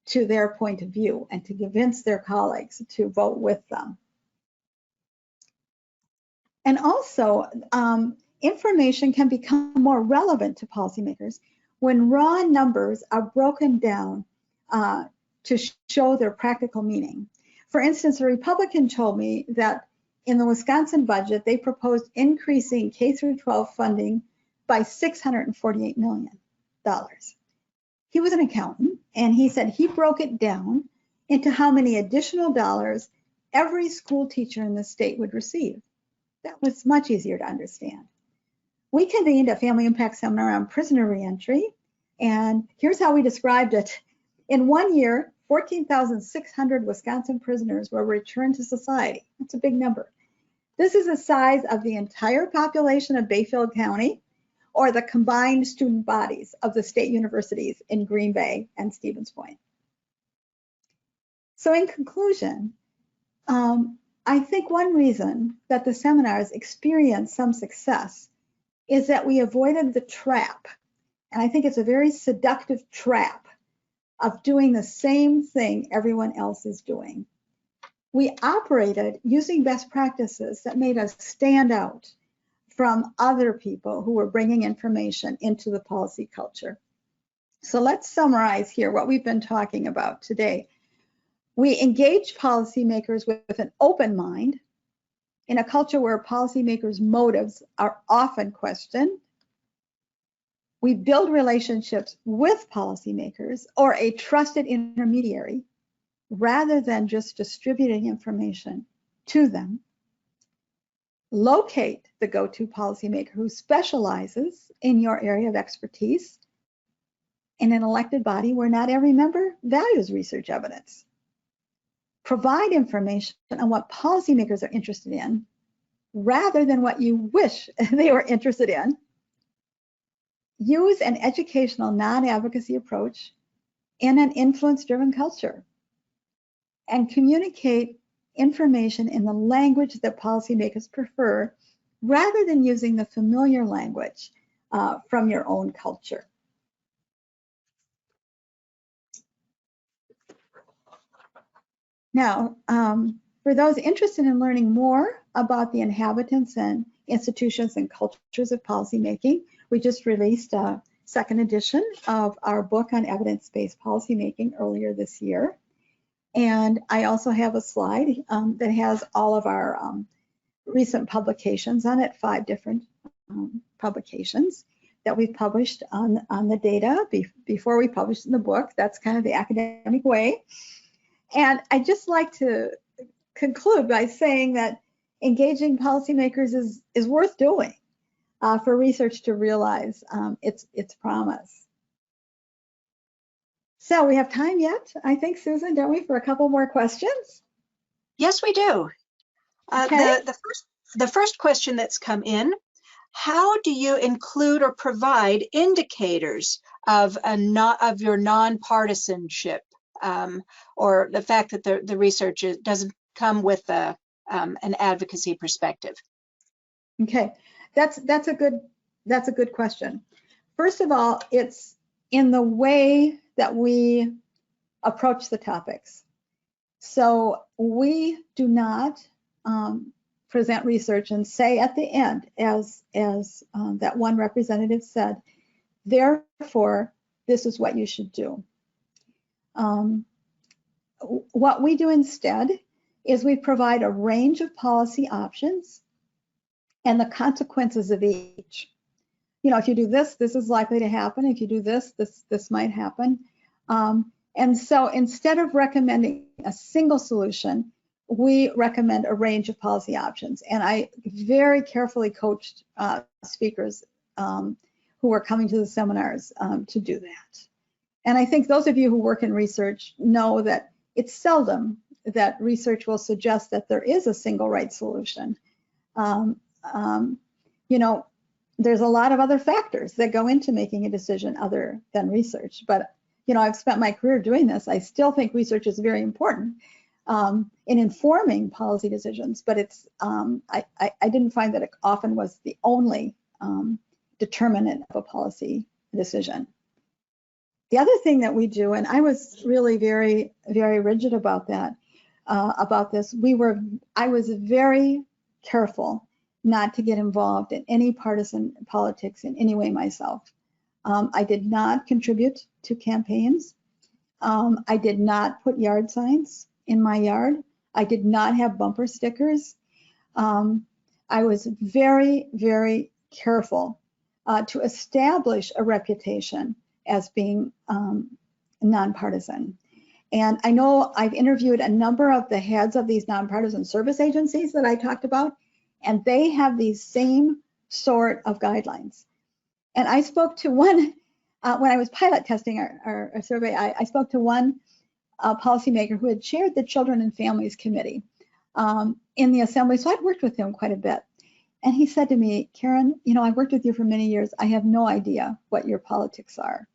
to their point of view and to convince their colleagues to vote with them. And also, information can become more relevant to policymakers when raw numbers are broken down to show their practical meaning. For instance, a Republican told me that in the Wisconsin budget, they proposed increasing K-12 funding by $648 million. He was an accountant, and he said he broke it down into how many additional dollars every school teacher in the state would receive. That was much easier to understand. We convened a family impact seminar on prisoner reentry, and here's how we described it. In 1 year, 14,600 Wisconsin prisoners were returned to society. That's a big number. This is the size of the entire population of Bayfield County, or the combined student bodies of the state universities in Green Bay and Stevens Point. So in conclusion, I think one reason that the seminars experienced some success is that we avoided the trap, and I think it's a very seductive trap, of doing the same thing everyone else is doing. We operated using best practices that made us stand out from other people who were bringing information into the policy culture. So let's summarize here what we've been talking about today. We engaged policymakers with an open mind. in a culture where policymakers' motives are often questioned, we build relationships with policymakers or a trusted intermediary rather than just distributing information to them. Locate the go-to policymaker who specializes in your area of expertise in an elected body where not every member values research evidence. Provide information on what policymakers are interested in rather than what you wish they were interested in. Use an educational non-advocacy approach in an influence-driven culture and communicate information in the language that policymakers prefer rather than using the familiar language from your own culture. Now, for those interested in learning more about the inhabitants and institutions and cultures of policymaking, we just released a second edition of our book on evidence-based policymaking earlier this year. And I also have a slide that has all of our recent publications on it, 5 different publications that we've published on the data before we published in the book. That's kind of the academic way. And I'd just like to conclude by saying that engaging policymakers is worth doing for research to realize its promise. So we have time yet, I think, Susan, don't we, for a couple more questions? Yes, we do. Okay. The first question that's come in, how do you include or provide indicators of your nonpartisanship, or the fact that the research doesn't come with an advocacy perspective? Okay, that's a good question. First of all, it's in the way that we approach the topics. So we do not present research and say at the end, as that one representative said, therefore, this is what you should do. What we do instead is we provide a range of policy options and the consequences of each. You know, if you do this, this is likely to happen. If you do this, this might happen. And so instead of recommending a single solution, we recommend a range of policy options. And I very carefully coached speakers who are coming to the seminars to do that. And I think those of you who work in research know that it's seldom that research will suggest that there is a single right solution. You know, there's a lot of other factors that go into making a decision other than research. But, you know, I've spent my career doing this. I still think research is very important in informing policy decisions, but it's, I didn't find that it often was the only determinant of a policy decision. The other thing that we do, and I was really very, very rigid about that, about this, I was very careful not to get involved in any partisan politics in any way myself. I did not contribute to campaigns. I did not put yard signs in my yard. I did not have bumper stickers. I was very, very careful to establish a reputation as being nonpartisan. And I know I've interviewed a number of the heads of these nonpartisan service agencies that I talked about, and they have these same sort of guidelines. And I spoke to one, when I was pilot testing our survey, I spoke to one policymaker who had chaired the Children and Families Committee in the Assembly, so I'd worked with him quite a bit. And he said to me, Karen, you know, I've worked with you for many years. I have no idea what your politics are.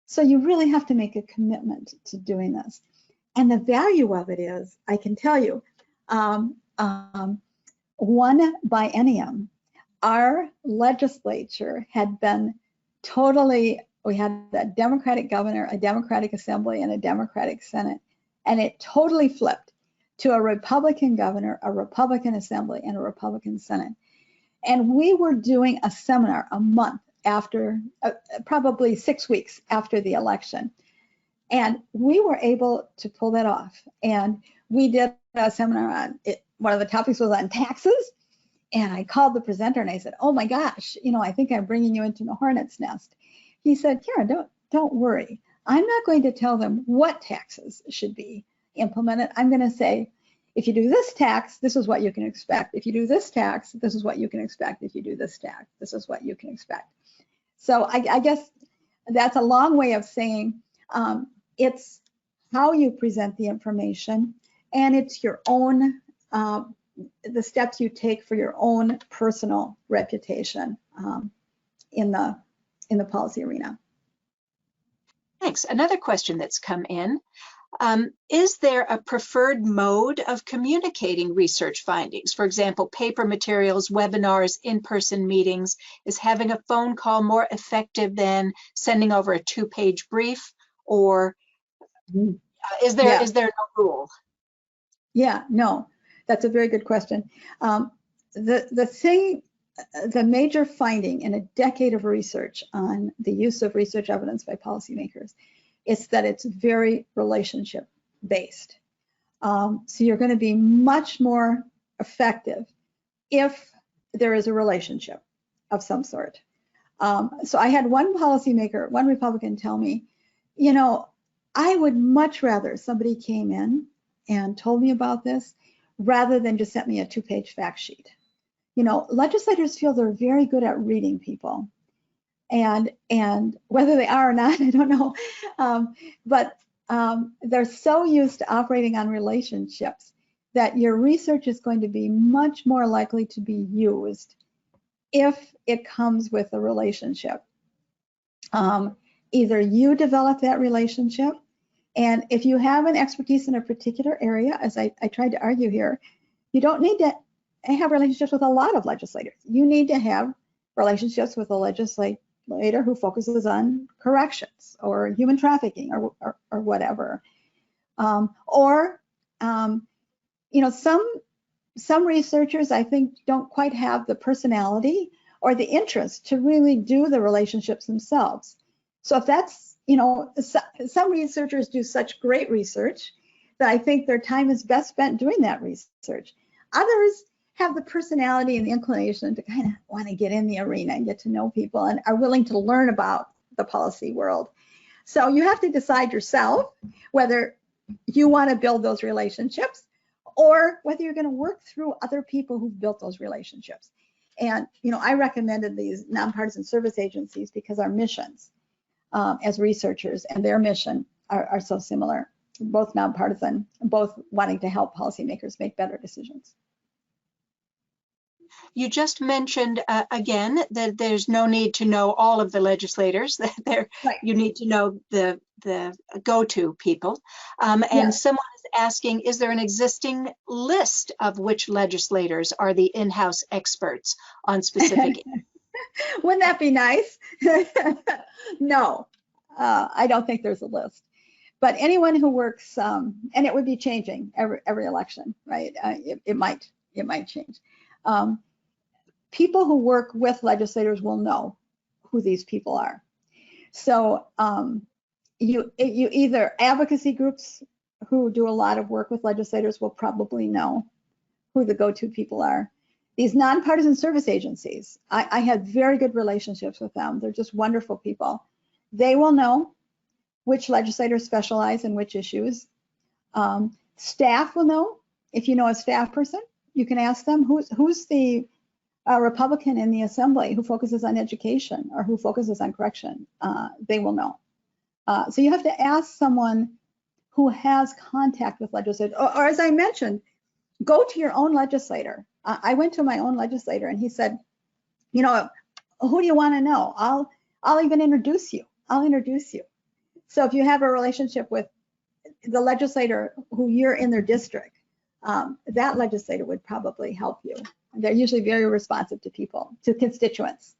So you really have to make a commitment to doing this. And the value of it is, I can tell you, one biennium, our legislature had been totally, we had a Democratic governor, a Democratic assembly, and a Democratic Senate. And it totally flipped to a Republican governor, a Republican assembly, and a Republican Senate. And we were doing a seminar a month after, probably 6 weeks after the election. And we were able to pull that off. And we did a seminar on it. one of the topics was on taxes. And I called the presenter and I said, oh my gosh, I think I'm bringing you into the hornet's nest. He said, Karen, don't worry. I'm not going to tell them what taxes should be implemented. I'm going to say, if you do this tax, this is what you can expect. If you do this tax, this is what you can expect. If you do this tax, this is what you can expect. So I guess that's a long way of saying it's how you present the information, and it's your own, the steps you take for your own personal reputation in the policy arena. Thanks. Another question that's come in. Is there a preferred mode of communicating research findings? For example, paper materials, webinars, in-person meetings. Is having a phone call more effective than sending over a 2-page brief? Or is there no rule? Yeah, no, that's a very good question. The major finding in a decade of research on the use of research evidence by policymakers is that it's very relationship based. So you're going to be much more effective if there is a relationship of some sort. So I had one policymaker, one Republican, tell me, I would much rather somebody came in and told me about this rather than just sent me a 2-page fact sheet. Legislators feel they're very good at reading people. And whether they are or not, I don't know. But they're so used to operating on relationships that your research is going to be much more likely to be used if it comes with a relationship. Either you develop that relationship, and if you have an expertise in a particular area, as I tried to argue here, you don't need to have relationships with a lot of legislators. You need to have relationships with a legislator who focuses on corrections or human trafficking or whatever. Some researchers, I think, don't quite have the personality or the interest to really do the relationships themselves. So if that's, some researchers do such great research that I think their time is best spent doing that research. Others have the personality and the inclination to kind of want to get in the arena and get to know people and are willing to learn about the policy world. So you have to decide yourself whether you want to build those relationships or whether you're going to work through other people who've built those relationships. And, I recommended these nonpartisan service agencies because our missions as researchers and their mission are so similar, both nonpartisan, both wanting to help policymakers make better decisions. You just mentioned again that there's no need to know all of the legislators. Right. You need to know the go-to people. And someone is asking, is there an existing list of which legislators are the in-house experts on specific? Wouldn't that be nice? No, I don't think there's a list. But anyone who works, and it would be changing every election, right? It might change. People who work with legislators will know who these people are. So you either advocacy groups who do a lot of work with legislators will probably know who the go-to people are. These nonpartisan service agencies, I had very good relationships with them. They're just wonderful people. They will know which legislators specialize in which issues. Staff will know. If you know a staff person, you can ask them who's the Republican in the assembly who focuses on education or who focuses on correction. They will know. So you have to ask someone who has contact with legislators, or as I mentioned, go to your own legislator. I went to my own legislator and he said, who do you want to know? I'll even introduce you. I'll introduce you. So if you have a relationship with the legislator who you're in their district, that legislator would probably help you. They're usually very responsive to people, to constituents.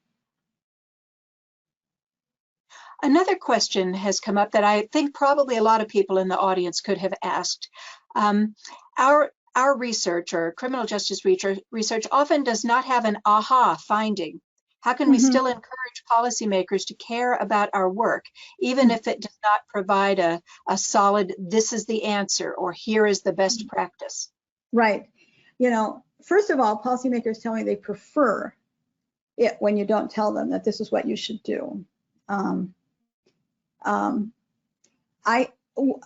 Another question has come up that I think probably a lot of people in the audience could have asked. Our research, or criminal justice research, often does not have an aha finding. How can we still encourage policymakers to care about our work, even if it does not provide a solid, this is the answer, or here is the best practice? Right. you know, first of all, policymakers tell me they prefer it when you don't tell them that this is what you should do.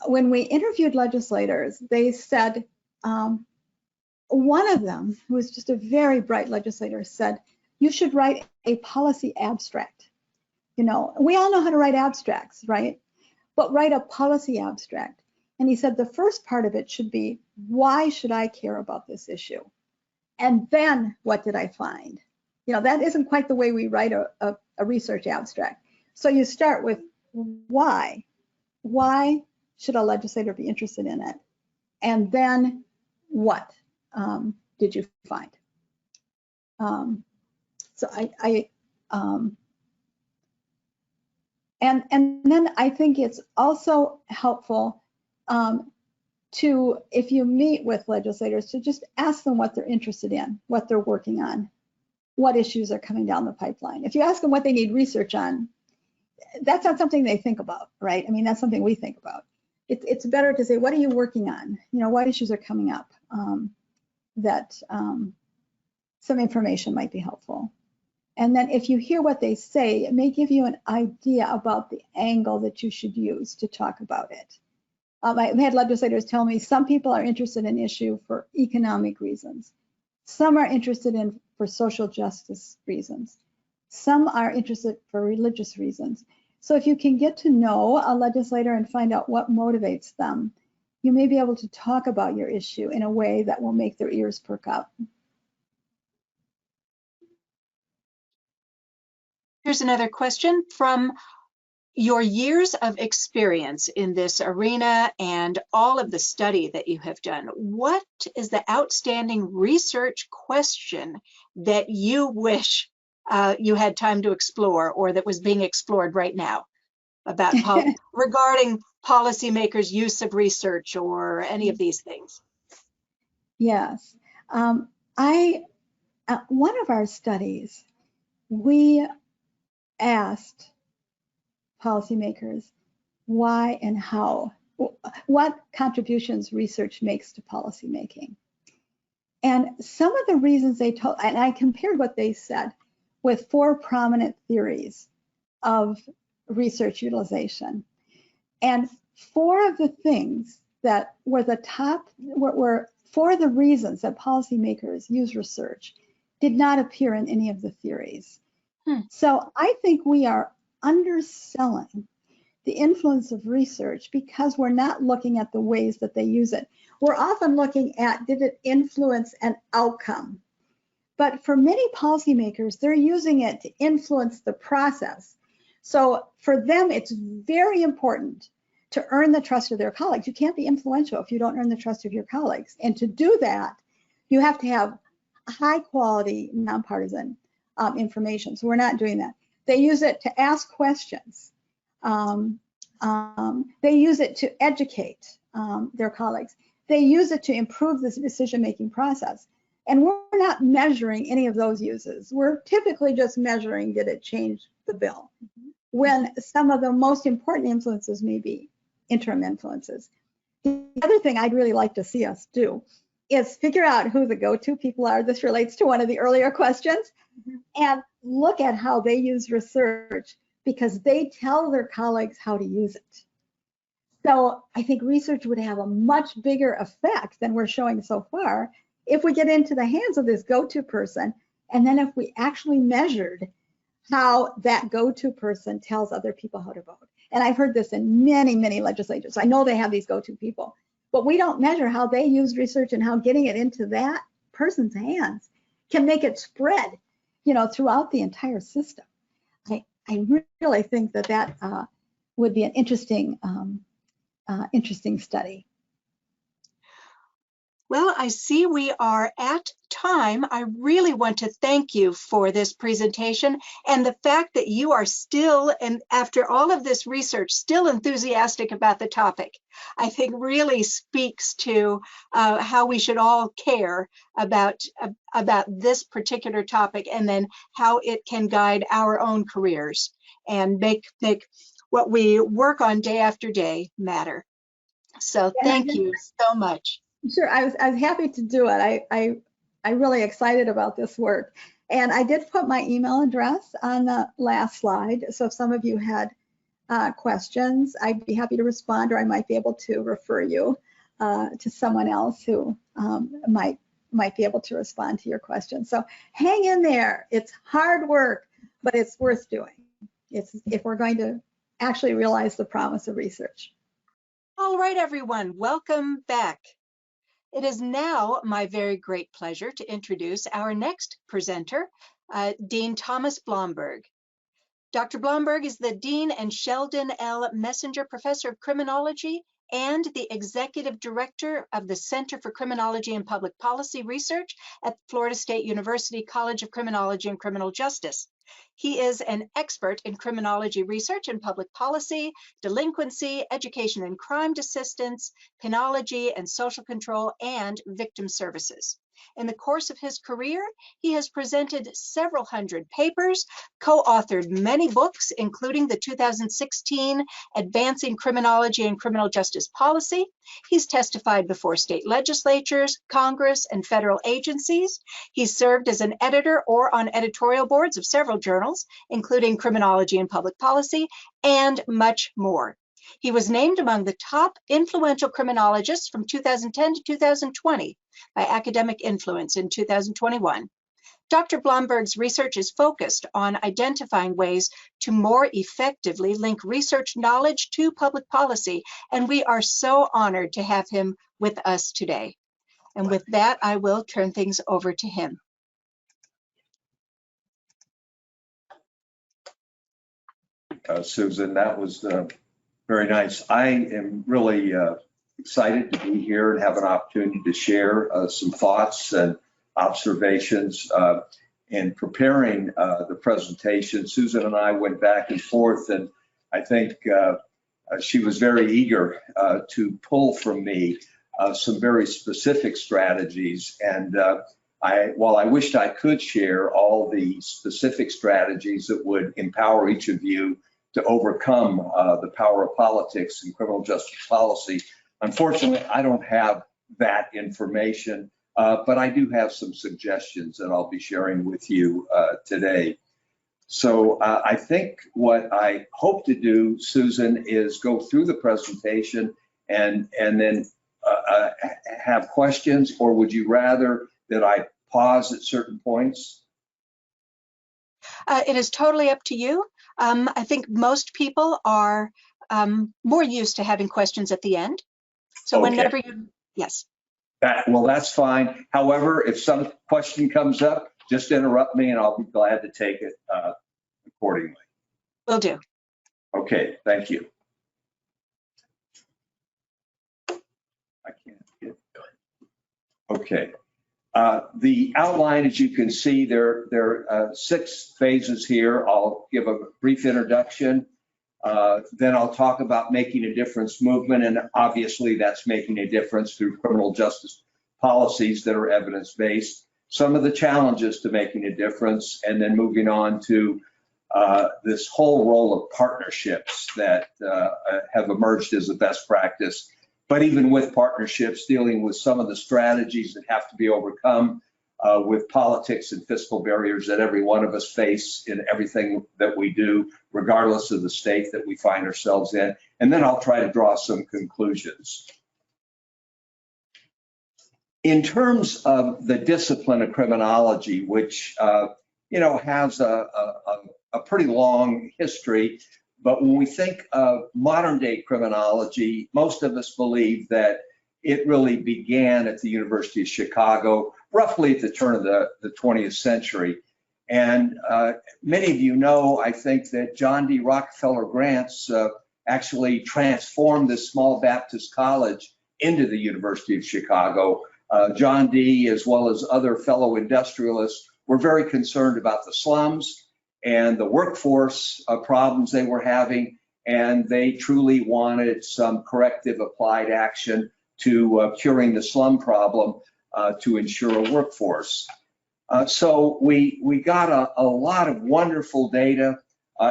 When we interviewed legislators, they said, one of them, who was just a very bright legislator, said, you should write a policy abstract. You know, we all know how to write abstracts, right? But write a policy abstract. And he said the first part of it should be, why should I care about this issue? And then what did I find? You know, that isn't quite the way we write a research abstract. So you start with why? Why should a legislator be interested in it? And then what did you find? So and then I think it's also helpful to, if you meet with legislators, to just ask them what they're interested in, what they're working on, what issues are coming down the pipeline. If you ask them what they need research on, that's not something they think about, right? I mean, that's something we think about. It's better to say, what are you working on? You know, what issues are coming up that some information might be helpful. And then if you hear what they say, it may give you an idea about the angle that you should use to talk about it. I've had legislators tell me some people are interested in an issue for economic reasons. Some are interested in for social justice reasons. Some are interested for religious reasons. So if you can get to know a legislator and find out what motivates them, you may be able to talk about your issue in a way that will make their ears perk up. Here's another question. From your years of experience in this arena and all of the study that you have done, what is the outstanding research question that you wish you had time to explore, or that was being explored right now about regarding policymakers' use of research or any of these things? Yes. One of our studies, we asked policymakers why and how, what contributions research makes to policymaking. And some of the reasons they told, and I compared what they said with 4 prominent theories of research utilization. And 4 of the things that were the top, were 4 of the reasons that policymakers use research did not appear in any of the theories. So I think we are underselling the influence of research because we're not looking at the ways that they use it. We're often looking at, did it influence an outcome? But for many policymakers, they're using it to influence the process. So for them, it's very important to earn the trust of their colleagues. You can't be influential if you don't earn the trust of your colleagues. And to do that, you have to have high quality, nonpartisan information. So we're not doing that. They use it to ask questions. They use it to educate their colleagues. They use it to improve the decision-making process. And we're not measuring any of those uses. We're typically just measuring, did it change the bill? When some of the most important influences may be interim influences. The other thing I'd really like to see us do is figure out who the go-to people are. This relates to one of the earlier questions. And look at how they use research, because they tell their colleagues how to use it. So I think research would have a much bigger effect than we're showing so far if we get into the hands of this go-to person, and then if we actually measured how that go-to person tells other people how to vote. And I've heard this in many, many legislatures. I know they have these go-to people, but we don't measure how they use research and how getting it into that person's hands can make it spread, you know, throughout the entire system. I really think that that would be an interesting, interesting study. Well, I see we are at time. I really want to thank you for this presentation, and the fact that you are still, and after all of this research, still enthusiastic about the topic, I think really speaks to how we should all care about this particular topic, and then how it can guide our own careers and make what we work on day after day matter. So thank you so much. Sure, I was happy to do it. I'm really excited about this work. And I did put my email address on the last slide. So if some of you had questions, I'd be happy to respond, or I might be able to refer you to someone else who might be able to respond to your questions. So hang in there. It's hard work, but it's worth doing. It's if we're going to actually realize the promise of research. All right, everyone, welcome back. It is now my very great pleasure to introduce our next presenter, Dean Thomas Blomberg. Dr. Blomberg is the Dean and Sheldon L. Messenger Professor of Criminology and the Executive Director of the Center for Criminology and Public Policy Research at Florida State University College of Criminology and Criminal Justice. He is an expert in criminology research and public policy, delinquency, education and crime assistance, penology and social control, and victim services. In the course of his career, he has presented several hundred papers, co-authored many books, including the 2016 Advancing Criminology and Criminal Justice Policy. He's testified before state legislatures, Congress, and federal agencies. He's served as an editor or on editorial boards of several journals, including Criminology and Public Policy, and much more. He was named among the top influential criminologists from 2010 to 2020 by Academic Influence in 2021. Dr. Blomberg's research is focused on identifying ways to more effectively link research knowledge to public policy, and we are so honored to have him with us today. And with that, I will turn things over to him. Susan, that was very nice. I am really excited to be here and have an opportunity to share some thoughts and observations. In preparing the presentation, Susan and I went back and forth, and I think she was very eager to pull from me some very specific strategies. And while I wished I could share all the specific strategies that would empower each of you to overcome the power of politics and criminal justice policy, unfortunately, I don't have that information, but I do have some suggestions that I'll be sharing with you today. So I think what I hope to do, Susan, is go through the presentation and then have questions, or would you rather that I pause at certain points? It is totally up to you. I think most people are more used to having questions at the end. So Okay. whenever you, yes. Well, that's fine. However, if some question comes up, just interrupt me and I'll be glad to take it accordingly. Will do. Okay, thank you. I can't get going. Okay. The outline, as you can see, there are 6 phases here. I'll give a brief introduction. Then I'll talk about making a difference movement, and obviously that's making a difference through criminal justice policies that are evidence-based. Some of the challenges to making a difference, and then moving on to this whole role of partnerships that have emerged as a best practice. But even with partnerships, dealing with some of the strategies that have to be overcome with politics and fiscal barriers that every one of us face in everything that we do, regardless of the state that we find ourselves in. And then I'll try to draw some conclusions. In terms of the discipline of criminology, which has a pretty long history, but when we think of modern day criminology, most of us believe that it really began at the University of Chicago, roughly at the turn of the 20th century. And many of you know, I think, that John D. Rockefeller grants actually transformed this small Baptist college into the University of Chicago. John D., as well as other fellow industrialists, were very concerned about the slums and the workforce problems they were having, and they truly wanted some corrective applied action to curing the slum problem to ensure a workforce. So we got a lot of wonderful data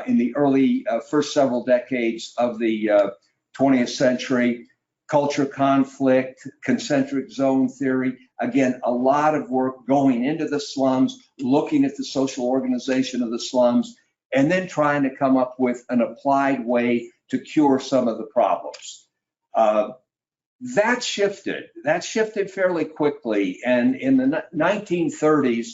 in the early first several decades of the 20th century. Culture conflict, concentric zone theory, Again, a lot of work going into the slums, looking at the social organization of the slums, and then trying to come up with an applied way to cure some of the problems. That shifted fairly quickly. And in the 1930s,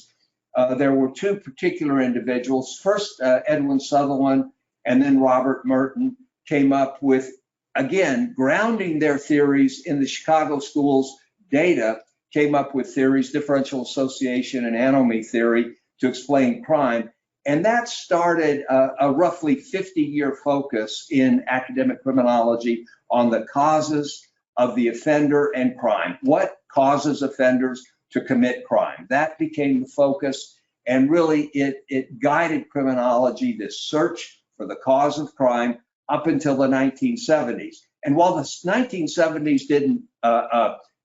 there were two particular individuals. First, Edwin Sutherland, and then Robert Merton came up with, again, grounding their theories in the Chicago schools data, came up with theories, differential association and anomie theory, to explain crime. And that started a roughly 50-year focus in academic criminology on the causes of the offender and crime. What causes offenders to commit crime? That became the focus, and really it guided criminology, this search for the cause of crime, up until the 1970s. And while the 1970s didn't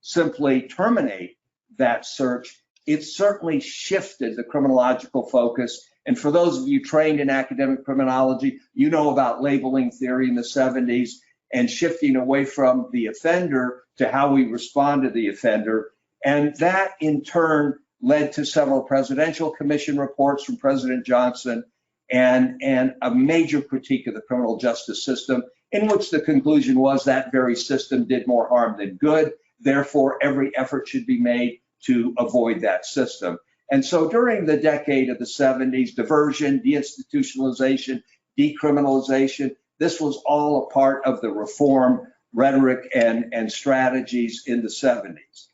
simply terminate that search, it certainly shifted the criminological focus. And for those of you trained in academic criminology, you know about labeling theory in the 70s and shifting away from the offender to how we respond to the offender. And that in turn led to several presidential commission reports from President Johnson and a major critique of the criminal justice system, in which the conclusion was that very system did more harm than good. Therefore, every effort should be made to avoid that system. And so during the decade of the 70s, diversion, deinstitutionalization, decriminalization, this was all a part of the reform rhetoric and strategies in the 70s.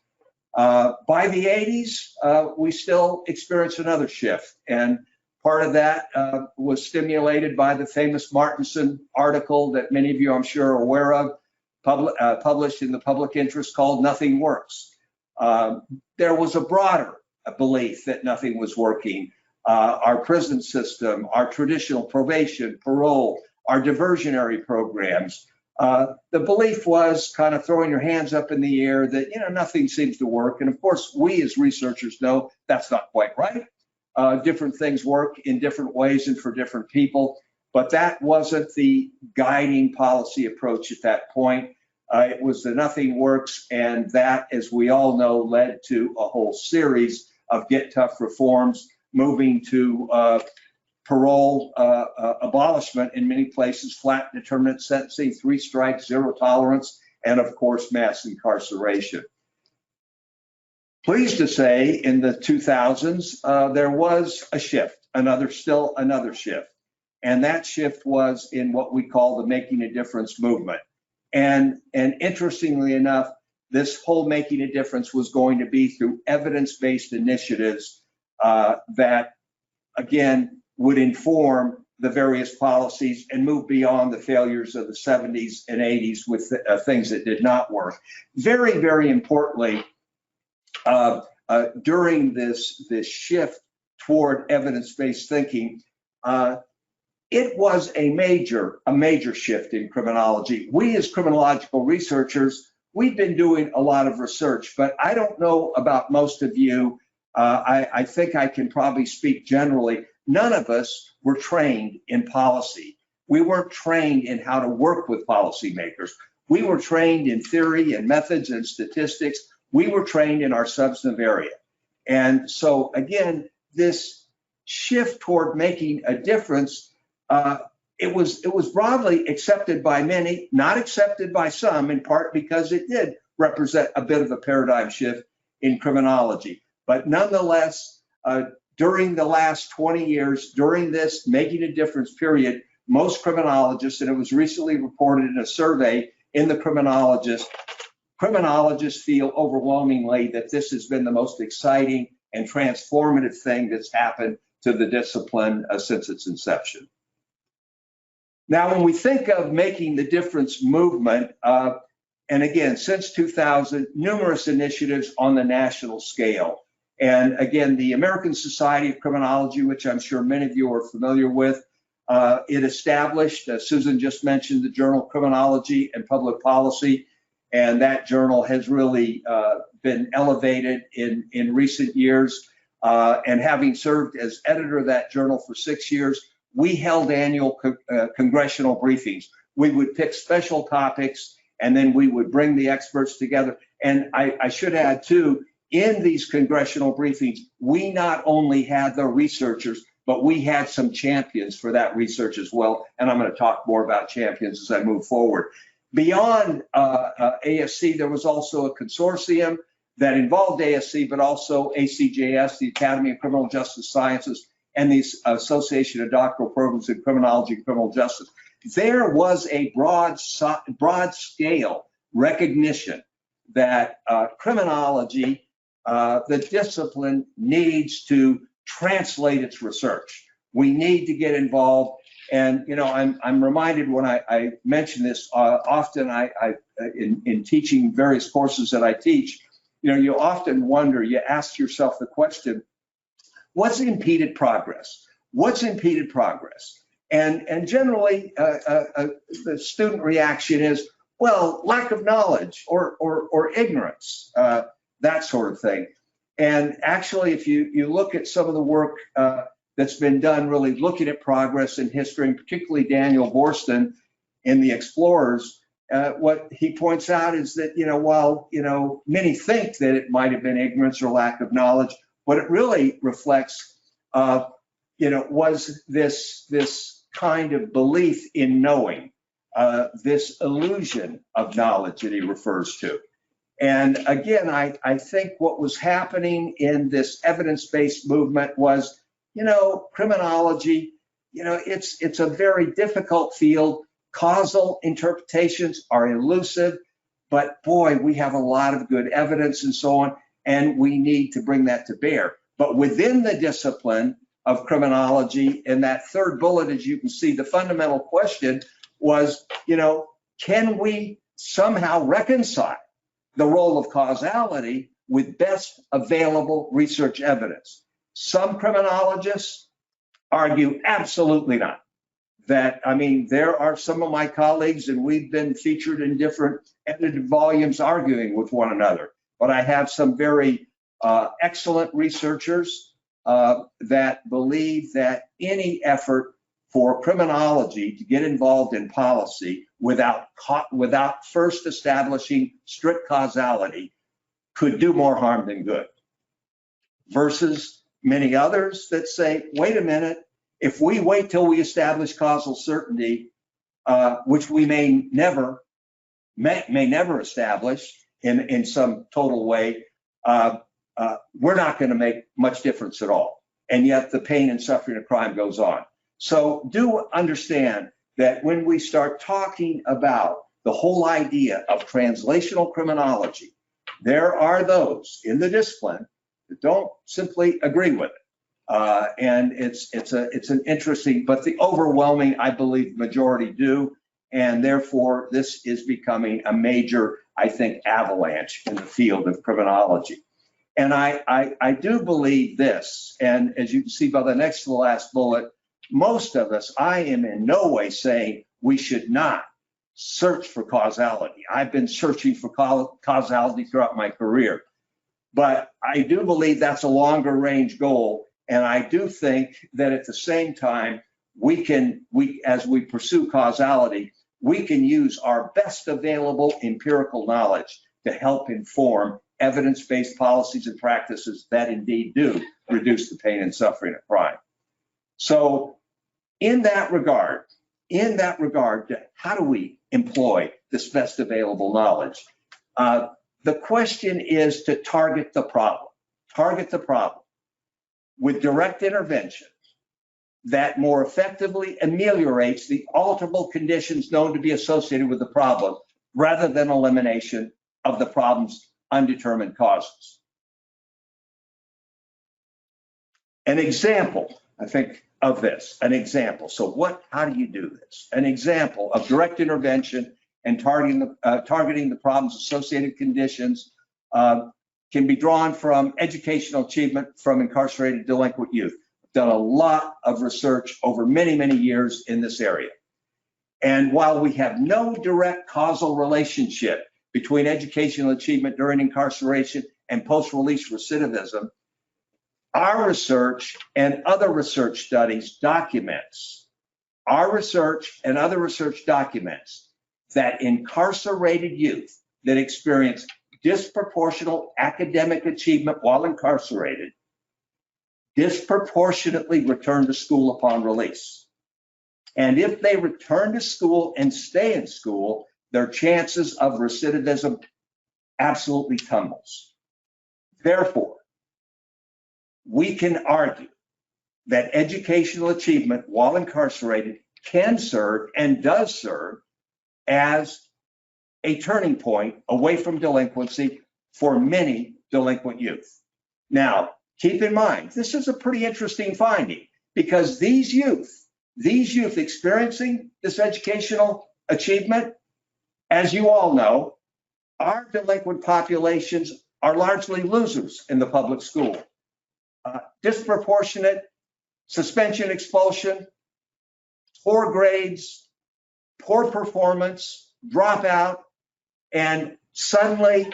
By the 80s, we still experienced another shift. And part of that was stimulated by the famous Martinson article that many of you, I'm sure, are aware of, published in the public interest, called Nothing Works. There was a broader belief that nothing was working. Our prison system, our traditional probation, parole, our diversionary programs. The belief was kind of throwing your hands up in the air that, nothing seems to work. And of course, we as researchers know that's not quite right. Different things work in different ways and for different people, but that wasn't the guiding policy approach at that point. It was the nothing works, and that, as we all know, led to a whole series of get tough reforms, moving to parole abolishment in many places, flat determinate sentencing, 3 strikes, 0 tolerance, and of course, mass incarceration. Pleased to say, in the 2000s, there was a shift, another shift. And that shift was in what we call the Making a Difference movement. And interestingly enough, this whole Making a Difference was going to be through evidence-based initiatives that, again, would inform the various policies and move beyond the failures of the 70s and 80s with things that did not work. Very, very importantly, during this shift toward evidence-based thinking, it was a major shift in criminology. We as criminological researchers, we've been doing a lot of research, but I don't know about most of you. I think I can probably speak generally. None of us were trained in policy. We weren't trained in how to work with policymakers. We were trained in theory and methods and statistics. We were trained in our substantive area. And so again, this shift toward making a difference, it was broadly accepted by many, not accepted by some, in part because it did represent a bit of a paradigm shift in criminology. But nonetheless, during the last 20 years, during this Making a Difference period, most criminologists, and it was recently reported in a survey in the criminologists feel overwhelmingly that this has been the most exciting and transformative thing that's happened to the discipline since its inception. Now, when we think of Making the Difference movement, and again, since 2000, numerous initiatives on the national scale. And again, the American Society of Criminology, which I'm sure many of you are familiar with, it established, Susan just mentioned the journal Criminology and Public Policy, and that journal has really been elevated in recent years. And having served as editor of that journal for 6 years, we held annual congressional briefings. We would pick special topics, and then we would bring the experts together. And I should add too, in these congressional briefings, we not only had the researchers, but we had some champions for that research as well. And I'm going to talk more about champions as I move forward. Beyond ASC, there was also a consortium that involved ASC, but also ACJS, the Academy of Criminal Justice Sciences, and the Association of Doctoral Programs in Criminology and Criminal Justice. There was a broad scale recognition that criminology, the discipline, needs to translate its research. We need to get involved. And, you know, I'm reminded when I mention this often, in teaching various courses that I teach, you know, you often wonder, you ask yourself the question, what's impeded progress? What's impeded progress? And generally, the student reaction is, well, lack of knowledge or ignorance, that sort of thing. And actually, if you look at some of the work that's been done really looking at progress in history, and particularly Daniel Borston in the Explorers, what he points out is that, you know, while, you know, many think that it might have been ignorance or lack of knowledge, what it really reflects, you know, was this kind of belief in knowing, this illusion of knowledge that he refers to. And again, I think what was happening in this evidence-based movement was, you know, criminology, you know, it's a very difficult field. Causal interpretations are elusive, but boy, we have a lot of good evidence and so on, and we need to bring that to bear. But within the discipline of criminology, in that third bullet, as you can see, the fundamental question was, you know, can we somehow reconcile the role of causality with best available research evidence? Some criminologists argue absolutely not. That, I mean, there are some of my colleagues, and we've been featured in different edited volumes arguing with one another. But I have some very excellent researchers that believe that any effort for criminology to get involved in policy without first establishing strict causality could do more harm than good. Versus many others that say, wait a minute, if we wait till we establish causal certainty, which we may never establish in some total way, we're not going to make much difference at all. And yet the pain and suffering of crime goes on. So do understand that when we start talking about the whole idea of translational criminology, there are those in the discipline that don't simply agree with it. And it's an interesting, but the overwhelming, I believe, majority do. And therefore, this is becoming a major, I think, avalanche in the field of criminology. And I do believe this, and as you can see by the next to the last bullet, most of us, I am in no way saying we should not search for causality. I've been searching for causality throughout my career. But I do believe that's a longer range goal. And I do think that at the same time, as we pursue causality, we can use our best available empirical knowledge to help inform evidence-based policies and practices that indeed do reduce the pain and suffering of crime. So in that regard, how do we employ this best available knowledge? The question is to target the problem with direct intervention that more effectively ameliorates the alterable conditions known to be associated with the problem, rather than elimination of the problem's undetermined causes. An example, I think, of this, an example. So how do you do this? An example of direct intervention and targeting the problems associated conditions can be drawn from educational achievement from incarcerated delinquent youth. I've done a lot of research over many, many years in this area. And while we have no direct causal relationship between educational achievement during incarceration and post-release recidivism, our research and other research studies documents that incarcerated youth that experience disproportional academic achievement while incarcerated disproportionately return to school upon release. And if they return to school and stay in school, their chances of recidivism absolutely tumbles. Therefore, we can argue that educational achievement while incarcerated can serve and does serve as a turning point away from delinquency for many delinquent youth. Now, keep in mind, this is a pretty interesting finding because these youth experiencing this educational achievement, as you all know, our delinquent populations are largely losers in the public school. Disproportionate suspension, expulsion, poor grades, poor performance, dropout, and suddenly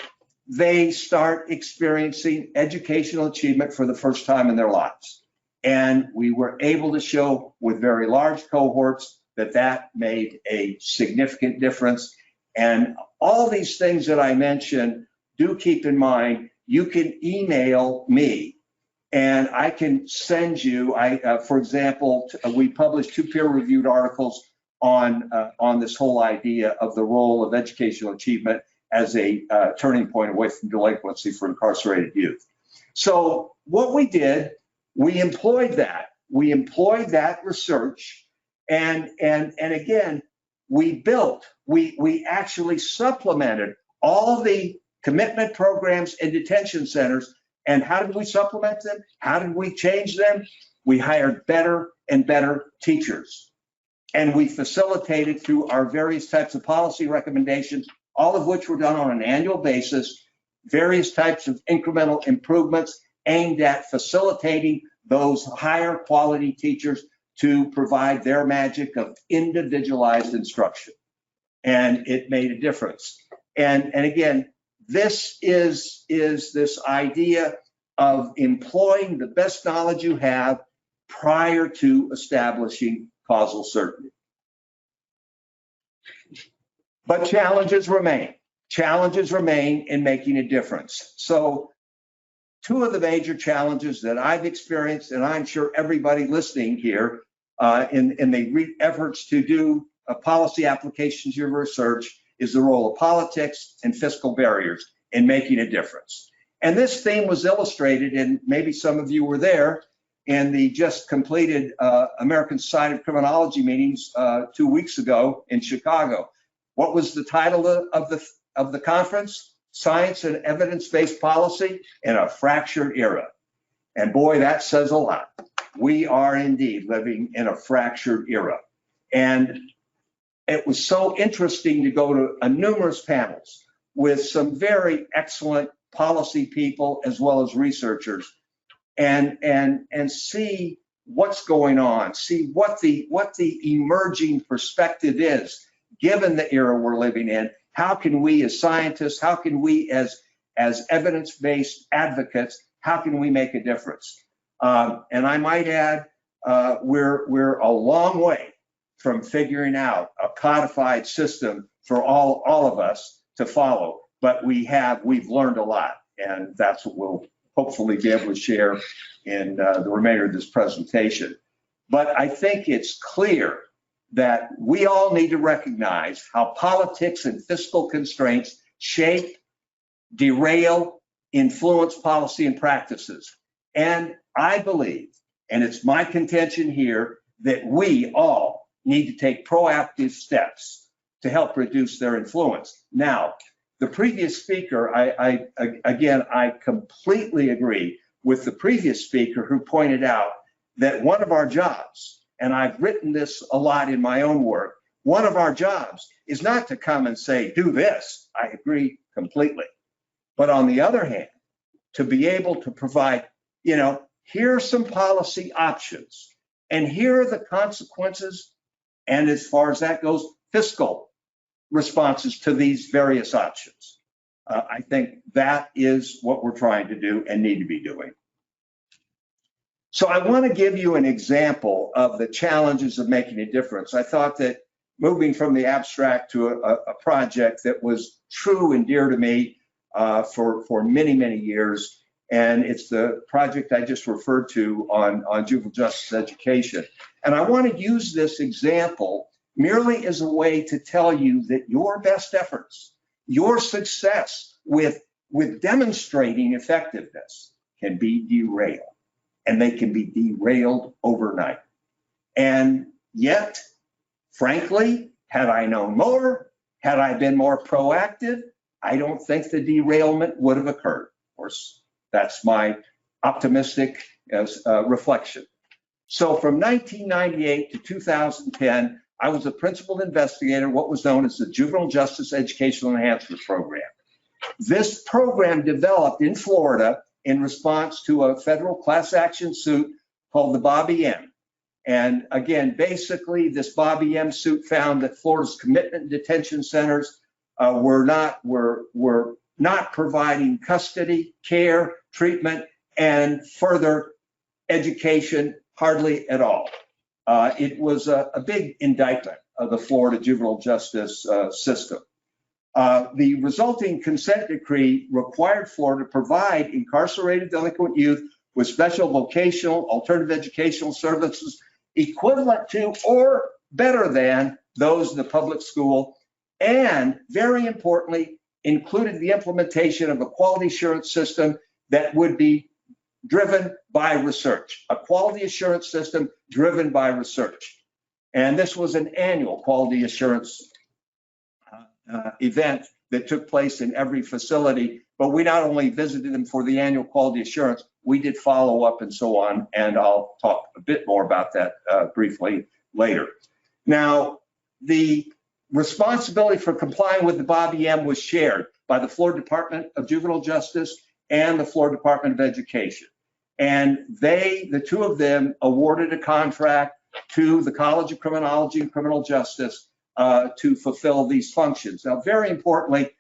they start experiencing educational achievement for the first time in their lives. And we were able to show with very large cohorts that that made a significant difference. And all these things that I mentioned, do keep in mind, you can email me and I can send you, for example, we published 2 peer-reviewed articles on this whole idea of the role of educational achievement as a turning point away from delinquency for incarcerated youth. So what we did, we employed that research, and again, we actually supplemented all the commitment programs and detention centers. And how did we supplement them? How did we change them? We hired better and better teachers. And we facilitated through our various types of policy recommendations, all of which were done on an annual basis, various types of incremental improvements aimed at facilitating those higher quality teachers to provide their magic of individualized instruction. And it made a difference. And again, this is this idea of employing the best knowledge you have prior to establishing causal certainty. But challenges remain. Challenges remain in making a difference. So 2 of the major challenges that I've experienced, and I'm sure everybody listening here in the efforts to do policy applications of research, is the role of politics and fiscal barriers in making a difference. And this theme was illustrated, and maybe some of you were there, in the just completed American Society of Criminology meetings 2 weeks ago in Chicago. What was the title of the conference? Science and Evidence-Based Policy in a Fractured Era. And boy, that says a lot. We are indeed living in a fractured era. And it was so interesting to go to numerous panels with some very excellent policy people as well as researchers and see what's going on, see what the emerging perspective is given the era we're living in. How can we as scientists, how can we as evidence-based advocates, how can we make a difference? And I might add, we're a long way from figuring out a codified system for all of us to follow, but we've learned a lot, and that's what we'll hopefully be able to share in the remainder of this presentation. But I think it's clear that we all need to recognize how politics and fiscal constraints shape, derail, influence policy and practices. And I believe, and it's my contention here, that we all need to take proactive steps to help reduce their influence. Now, the previous speaker, I completely agree with the previous speaker who pointed out that one of our jobs, and I've written this a lot in my own work, one of our jobs is not to come and say, do this. I agree completely. But on the other hand, to be able to provide, here are some policy options, and here are the consequences, and as far as that goes, fiscal responses to these various options. I think that is what we're trying to do and need to be doing. So I want to give you an example of the challenges of making a difference. I thought that moving from the abstract to a project that was true and dear to me for many, many years. And it's the project I just referred to on juvenile justice education. And I want to use this example merely as a way to tell you that your best efforts, your success with demonstrating effectiveness can be derailed, and they can be derailed overnight. And yet, frankly, had I known more, had I been more proactive, I don't think the derailment would have occurred. Of course, that's my optimistic reflection. So from 1998 to 2010, I was a principal investigator in what was known as the Juvenile Justice Educational Enhancement Program. This program developed in Florida in response to a federal class action suit called the Bobby M. And again, basically, this Bobby M suit found that Florida's commitment detention centers were not providing custody, care, treatment, and further education hardly at all. It was a big indictment of the Florida juvenile justice system. The resulting consent decree required Florida to provide incarcerated delinquent youth with special vocational alternative educational services equivalent to or better than those in the public school, and very importantly, included the implementation of a quality assurance system that would be driven by research, a quality assurance system driven by research. And this was an annual quality assurance event that took place in every facility, but we not only visited them for the annual quality assurance, we did follow up and so on, and I'll talk a bit more about that briefly later. Now, the responsibility for complying with the Bobby M was shared by the Florida Department of Juvenile Justice and the Florida Department of Education. And the two of them awarded a contract to the College of Criminology and Criminal Justice to fulfill these functions. Now, very importantly,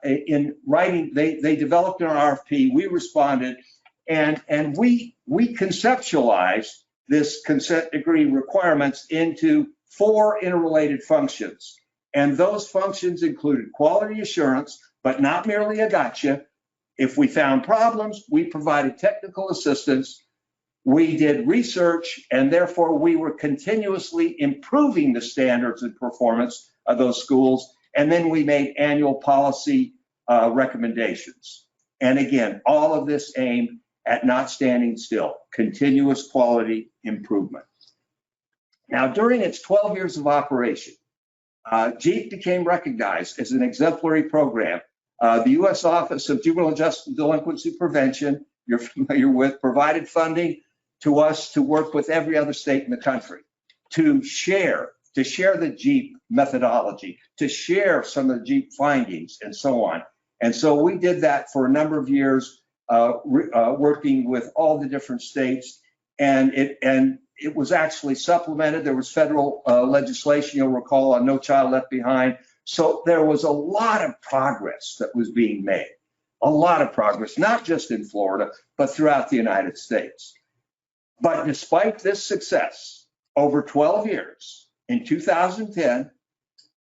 in writing, they developed an RFP, we responded, and we conceptualized this consent decree requirements into 4 interrelated functions. And those functions included quality assurance, but not merely a gotcha. If we found problems, we provided technical assistance. We did research, and therefore we were continuously improving the standards and performance of those schools. And then we made annual policy recommendations. And again, all of this aimed at not standing still, continuous quality improvement. Now, during its 12 years of operation, JEEP became recognized as an exemplary program. The U.S. Office of Juvenile Justice and Delinquency Prevention, you're familiar with, provided funding to us to work with every other state in the country to share the JEEP methodology, to share some of the JEEP findings and so on. And so we did that for a number of years, working with all the different states, and it was actually supplemented. There was federal legislation, you'll recall, on No Child Left Behind. So there was a lot of progress that was being made, a lot of progress, not just in Florida, but throughout the United States. But despite this success, over 12 years, in 2010,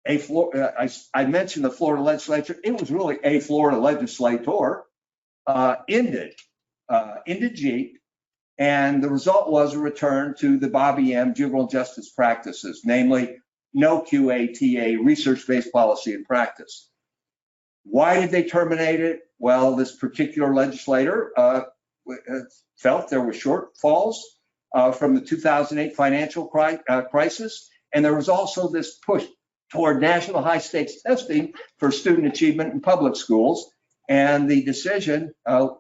I mentioned the Florida legislature, it was really a Florida legislator, ended JEEP, and the result was a return to the Bobby M juvenile justice practices, namely no QATA, research-based policy and practice. Why did they terminate it? Well, this particular legislator felt there were shortfalls from the 2008 financial crisis, and there was also this push toward national high-stakes testing for student achievement in public schools, and the decision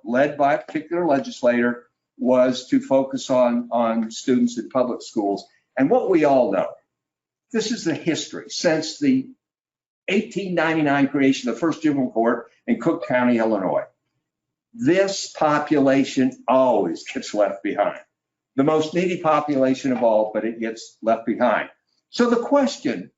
led by a particular legislator was to focus on students in public schools. And what we all know, this is the history since the 1899 creation of the first juvenile court in Cook County, Illinois. This population always gets left behind. The most needy population of all, but it gets left behind. So the question,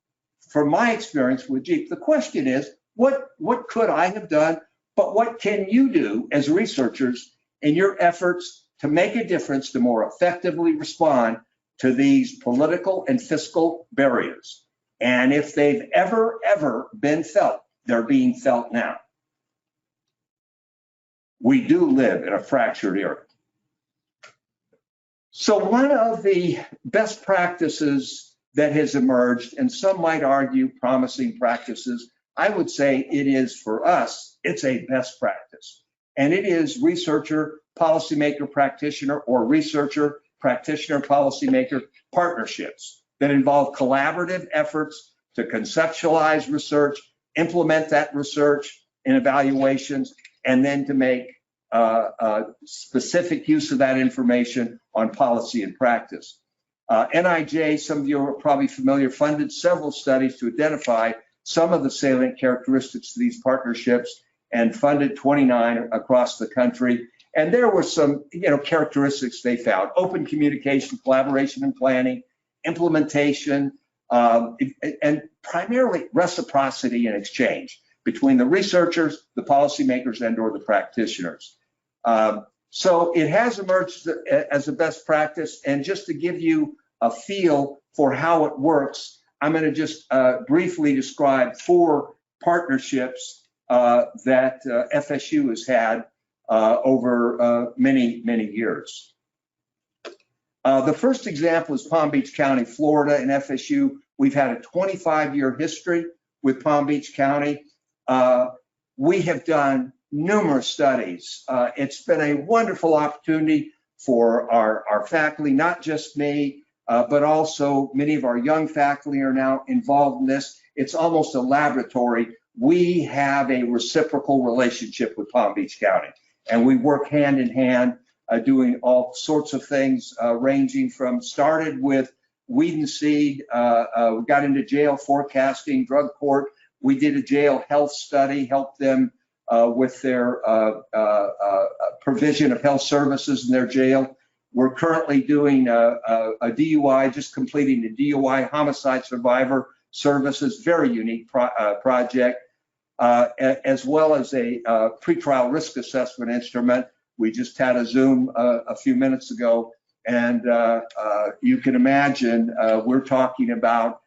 from my experience with JEEP, the question is, what could I have done, but what can you do as researchers in your efforts to make a difference to more effectively respond to these political and fiscal barriers? And if they've ever been felt, they're being felt now. we do live in a fractured era. So one of the best practices that has emerged, and some might argue promising practices, I would say it is for us, it's a best practice. And it is researcher, policymaker, practitioner, or researcher, practitioner, policymaker partnerships that involve collaborative efforts to conceptualize research, implement that research in evaluations, and then to make specific use of that information on policy and practice. NIJ, some of you are probably familiar, funded several studies to identify some of the salient characteristics of these partnerships and funded 29 across the country. And there were some, characteristics they found: open communication, collaboration and planning, implementation, and primarily reciprocity and exchange between the researchers, the policymakers, and/or the practitioners. So it has emerged as a best practice. And just to give you a feel for how it works, I'm going to just briefly describe 4 partnerships that FSU has had over many, many years. The first example is Palm Beach County, Florida, and FSU. We've had a 25-year history with Palm Beach County. We have done numerous studies. It's been a wonderful opportunity for our faculty, not just me, but also many of our young faculty are now involved in this. It's almost a laboratory. We have a reciprocal relationship with Palm Beach County, and we work hand in hand, doing all sorts of things, ranging from started with weed and seed, we got into jail forecasting, drug court. We did a jail health study, helped them with their provision of health services in their jail. We're currently doing a DUI, just completing the DUI homicide survivor services, very unique project, as well as a pretrial risk assessment instrument. We just had a Zoom a few minutes ago, and you can imagine we're talking about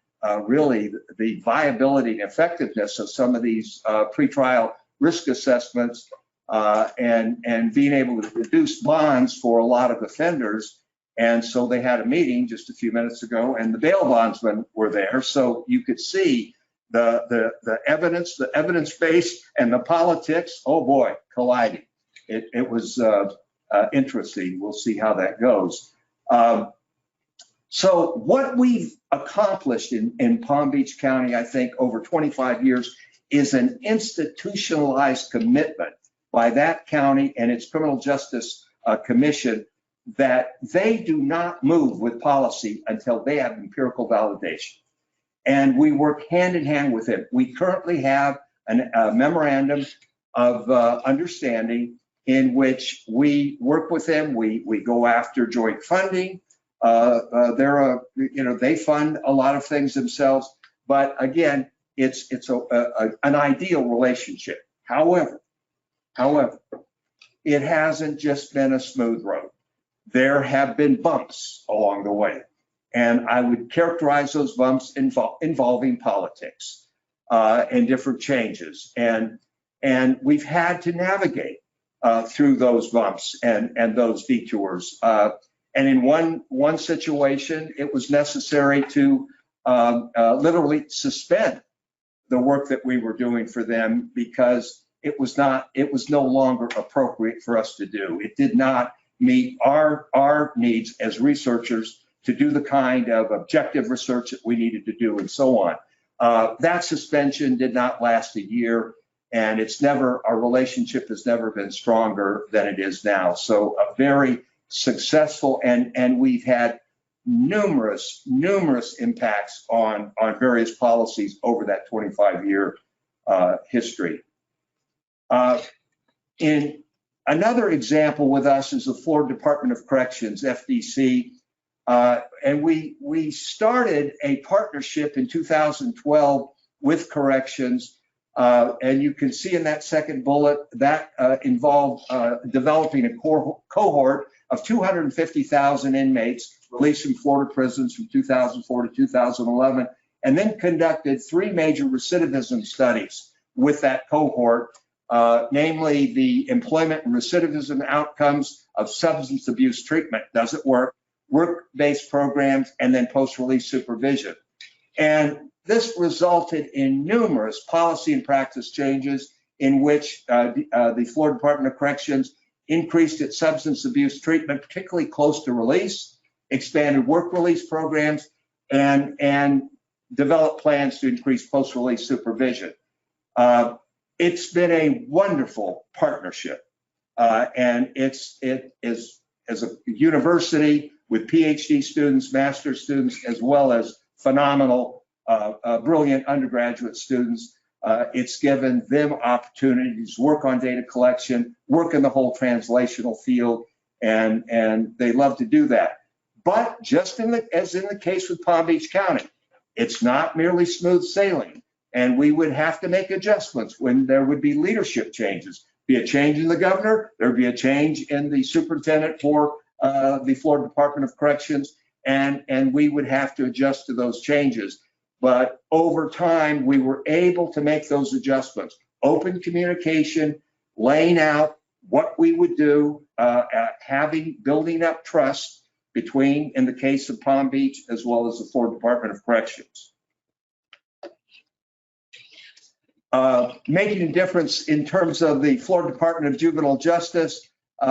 really the viability and effectiveness of some of these pretrial risk assessments and being able to reduce bonds for a lot of offenders. And so they had a meeting just a few minutes ago, and the bail bondsmen were there, so you could see the evidence base and the politics, oh boy, colliding. It was interesting. We'll see how that goes. So what we've accomplished in Palm Beach County, I think, over 25 years is an institutionalized commitment by that county and its criminal justice commission that they do not move with policy until they have empirical validation. And we work hand in hand with them. We currently have a memorandum of understanding in which we work with them. We go after joint funding. They fund a lot of things themselves, but again, it's an ideal relationship. However, it hasn't just been a smooth road. There have been bumps along the way, and I would characterize those bumps involving politics and different changes, and we've had to navigate through those bumps and those detours. And in one situation, it was necessary to literally suspend the work that we were doing for them because it was no longer appropriate for us to do. It did not meet our needs as researchers to do the kind of objective research that we needed to do, and so on. That suspension did not last a year, and our relationship has never been stronger than it is now. So a very successful, and we've had numerous impacts on various policies over that 25-year history. In another example with us is the Florida Department of Corrections, FDC, and we started a partnership in 2012 with corrections, and you can see in that second bullet that involved developing a cohort of 250,000 inmates released from Florida prisons from 2004 to 2011, and then conducted 3 major recidivism studies with that cohort namely the employment and recidivism outcomes of substance abuse treatment doesn't work, work-based programs, and then post-release supervision. And this resulted in numerous policy and practice changes in which the Florida Department of Corrections increased its substance abuse treatment, particularly close to release, expanded work release programs, and developed plans to increase post-release supervision. It's been a wonderful partnership, and it is as a university with PhD students, master's students, as well as phenomenal, brilliant undergraduate students. It's given them opportunities to work on data collection, work in the whole translational field, and they love to do that. But just as in the case with Palm Beach County, it's not merely smooth sailing, and we would have to make adjustments when there would be leadership changes. Be a change in the governor, there'd be a change in the superintendent for the Florida Department of Corrections, and we would have to adjust to those changes. But over time, we were able to make those adjustments. Open communication, laying out what we would do, building up trust between, in the case of Palm Beach, as well as the Florida Department of Corrections. Making a difference in terms of the Florida Department of Juvenile Justice.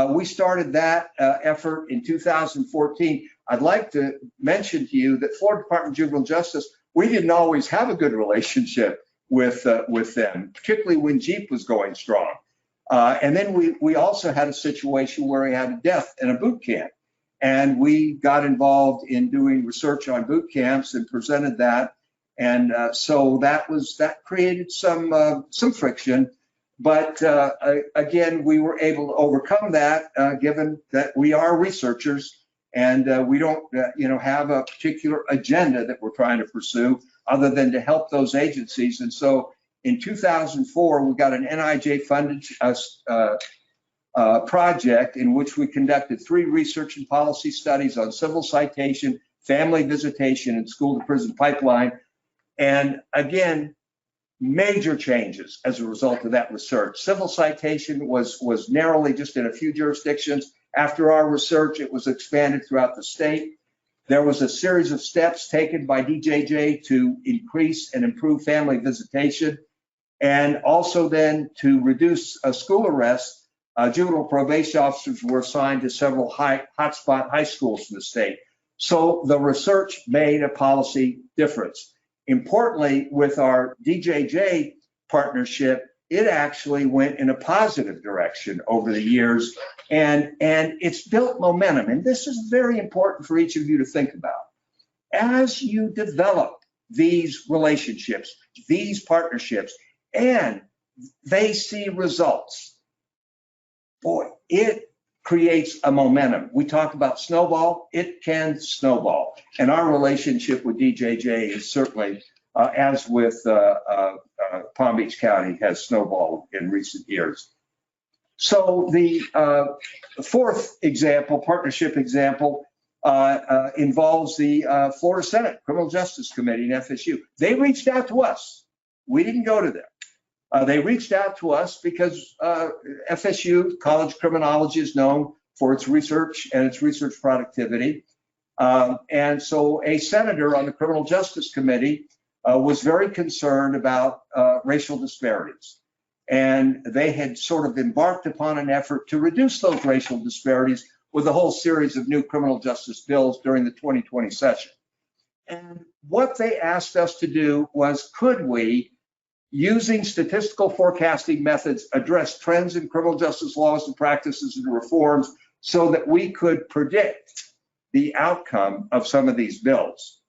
We started that effort in 2014. I'd like to mention to you that Florida Department of Juvenile Justice, we didn't always have a good relationship with them, particularly when Jeep was going strong. And then we also had a situation where we had a death in a boot camp. And we got involved in doing research on boot camps and presented that. And so that created some friction. But again, we were able to overcome that, given that we are researchers and we don't have a particular agenda that we're trying to pursue other than to help those agencies. And so in 2004, we got an NIJ funded project in which we conducted 3 research and policy studies on civil citation, family visitation, and school to prison pipeline. And again, major changes as a result of that research. Civil citation was narrowly just in a few jurisdictions. After our research, it was expanded throughout the state. There was a series of steps taken by DJJ to increase and improve family visitation, and also then to reduce school arrests. Juvenile probation officers were assigned to several hotspot high schools in the state. So the research made a policy difference. Importantly, with our DJJ partnership, it actually went in a positive direction over the years, and it's built momentum. And this is very important for each of you to think about. As you develop these relationships, these partnerships, and they see results, boy, it creates a momentum. We talk about snowball, it can snowball. And our relationship with DJJ is certainly, as with Palm Beach County, has snowballed in recent years. So the fourth example, partnership example, involves the Florida Senate Criminal Justice Committee and FSU. They reached out to us. We didn't go to them. They reached out to us because FSU, College of Criminology, is known for its research and its research productivity. And so a senator on the Criminal Justice Committee was very concerned about racial disparities. And they had sort of embarked upon an effort to reduce those racial disparities with a whole series of new criminal justice bills during the 2020 session. And what they asked us to do was, could we, using statistical forecasting methods, address trends in criminal justice laws and practices and reforms so that we could predict the outcome of some of these bills.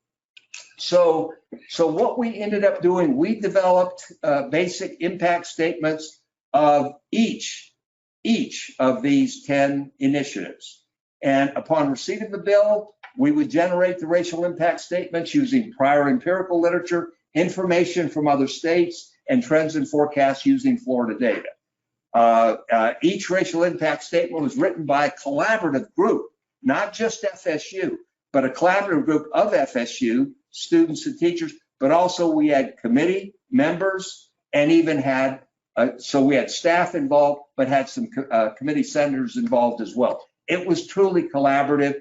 So what we ended up doing, we developed basic impact statements of each of these 10 initiatives. And upon receipt of the bill, we would generate the racial impact statements using prior empirical literature, information from other states, and trends and forecasts using Florida data. Each racial impact statement was written by a collaborative group, not just FSU, but a collaborative group of FSU, students and teachers, but also we had committee members and even had So we had staff involved, but had some committee senators involved as well. It was truly collaborative.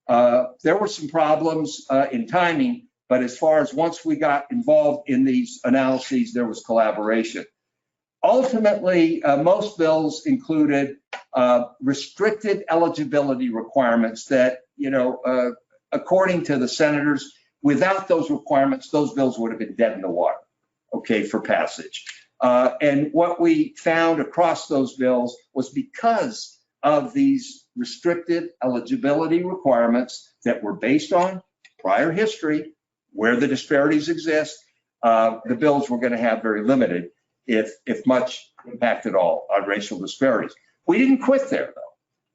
There were some problems in timing, but as far as once we got involved in these analyses, there was collaboration. Ultimately, most bills included restricted eligibility requirements that, according to the senators, without those requirements, those bills would have been dead in the water, okay, for passage. And what we found across those bills was because of these restricted eligibility requirements that were based on prior history, where the disparities exist, the bills were going to have very limited, if much impact at all, on racial disparities. We didn't quit there, though.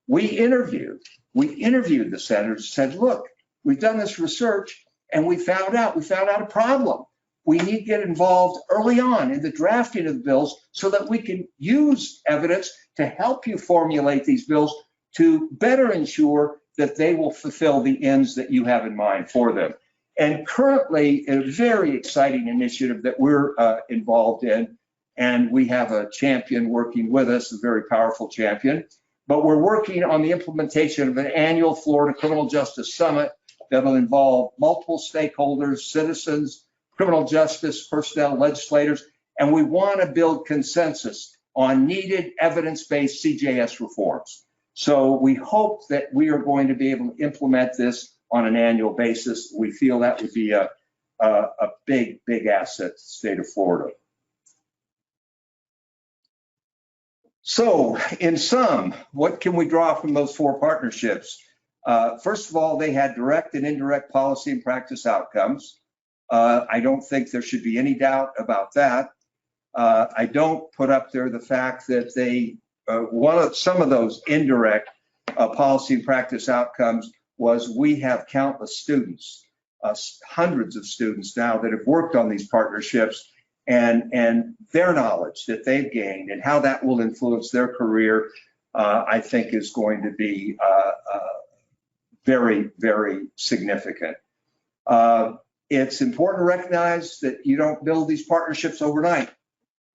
We interviewed the senators, said, look, we've done this research and we found out a problem. We need to get involved early on in the drafting of the bills so that we can use evidence to help you formulate these bills to better ensure that they will fulfill the ends that you have in mind for them. And currently, a very exciting initiative that we're involved in, and we have a champion working with us, a very powerful champion, but we're working on the implementation of an annual Florida Criminal Justice Summit that will involve multiple stakeholders, citizens, criminal justice personnel, legislators, and we want to build consensus on needed evidence-based CJS reforms. So we hope that we are going to be able to implement this on an annual basis. We feel that would be a big, big asset to the state of Florida. So in sum, what can we draw from those 4 partnerships? First of all, they had direct and indirect policy and practice outcomes. I don't think there should be any doubt about that. I don't put up there the fact that they, some of those indirect policy and practice outcomes was we have countless students, hundreds of students now that have worked on these partnerships, and their knowledge that they've gained and how that will influence their career, I think is going to be very, very significant. It's important to recognize that you don't build these partnerships overnight.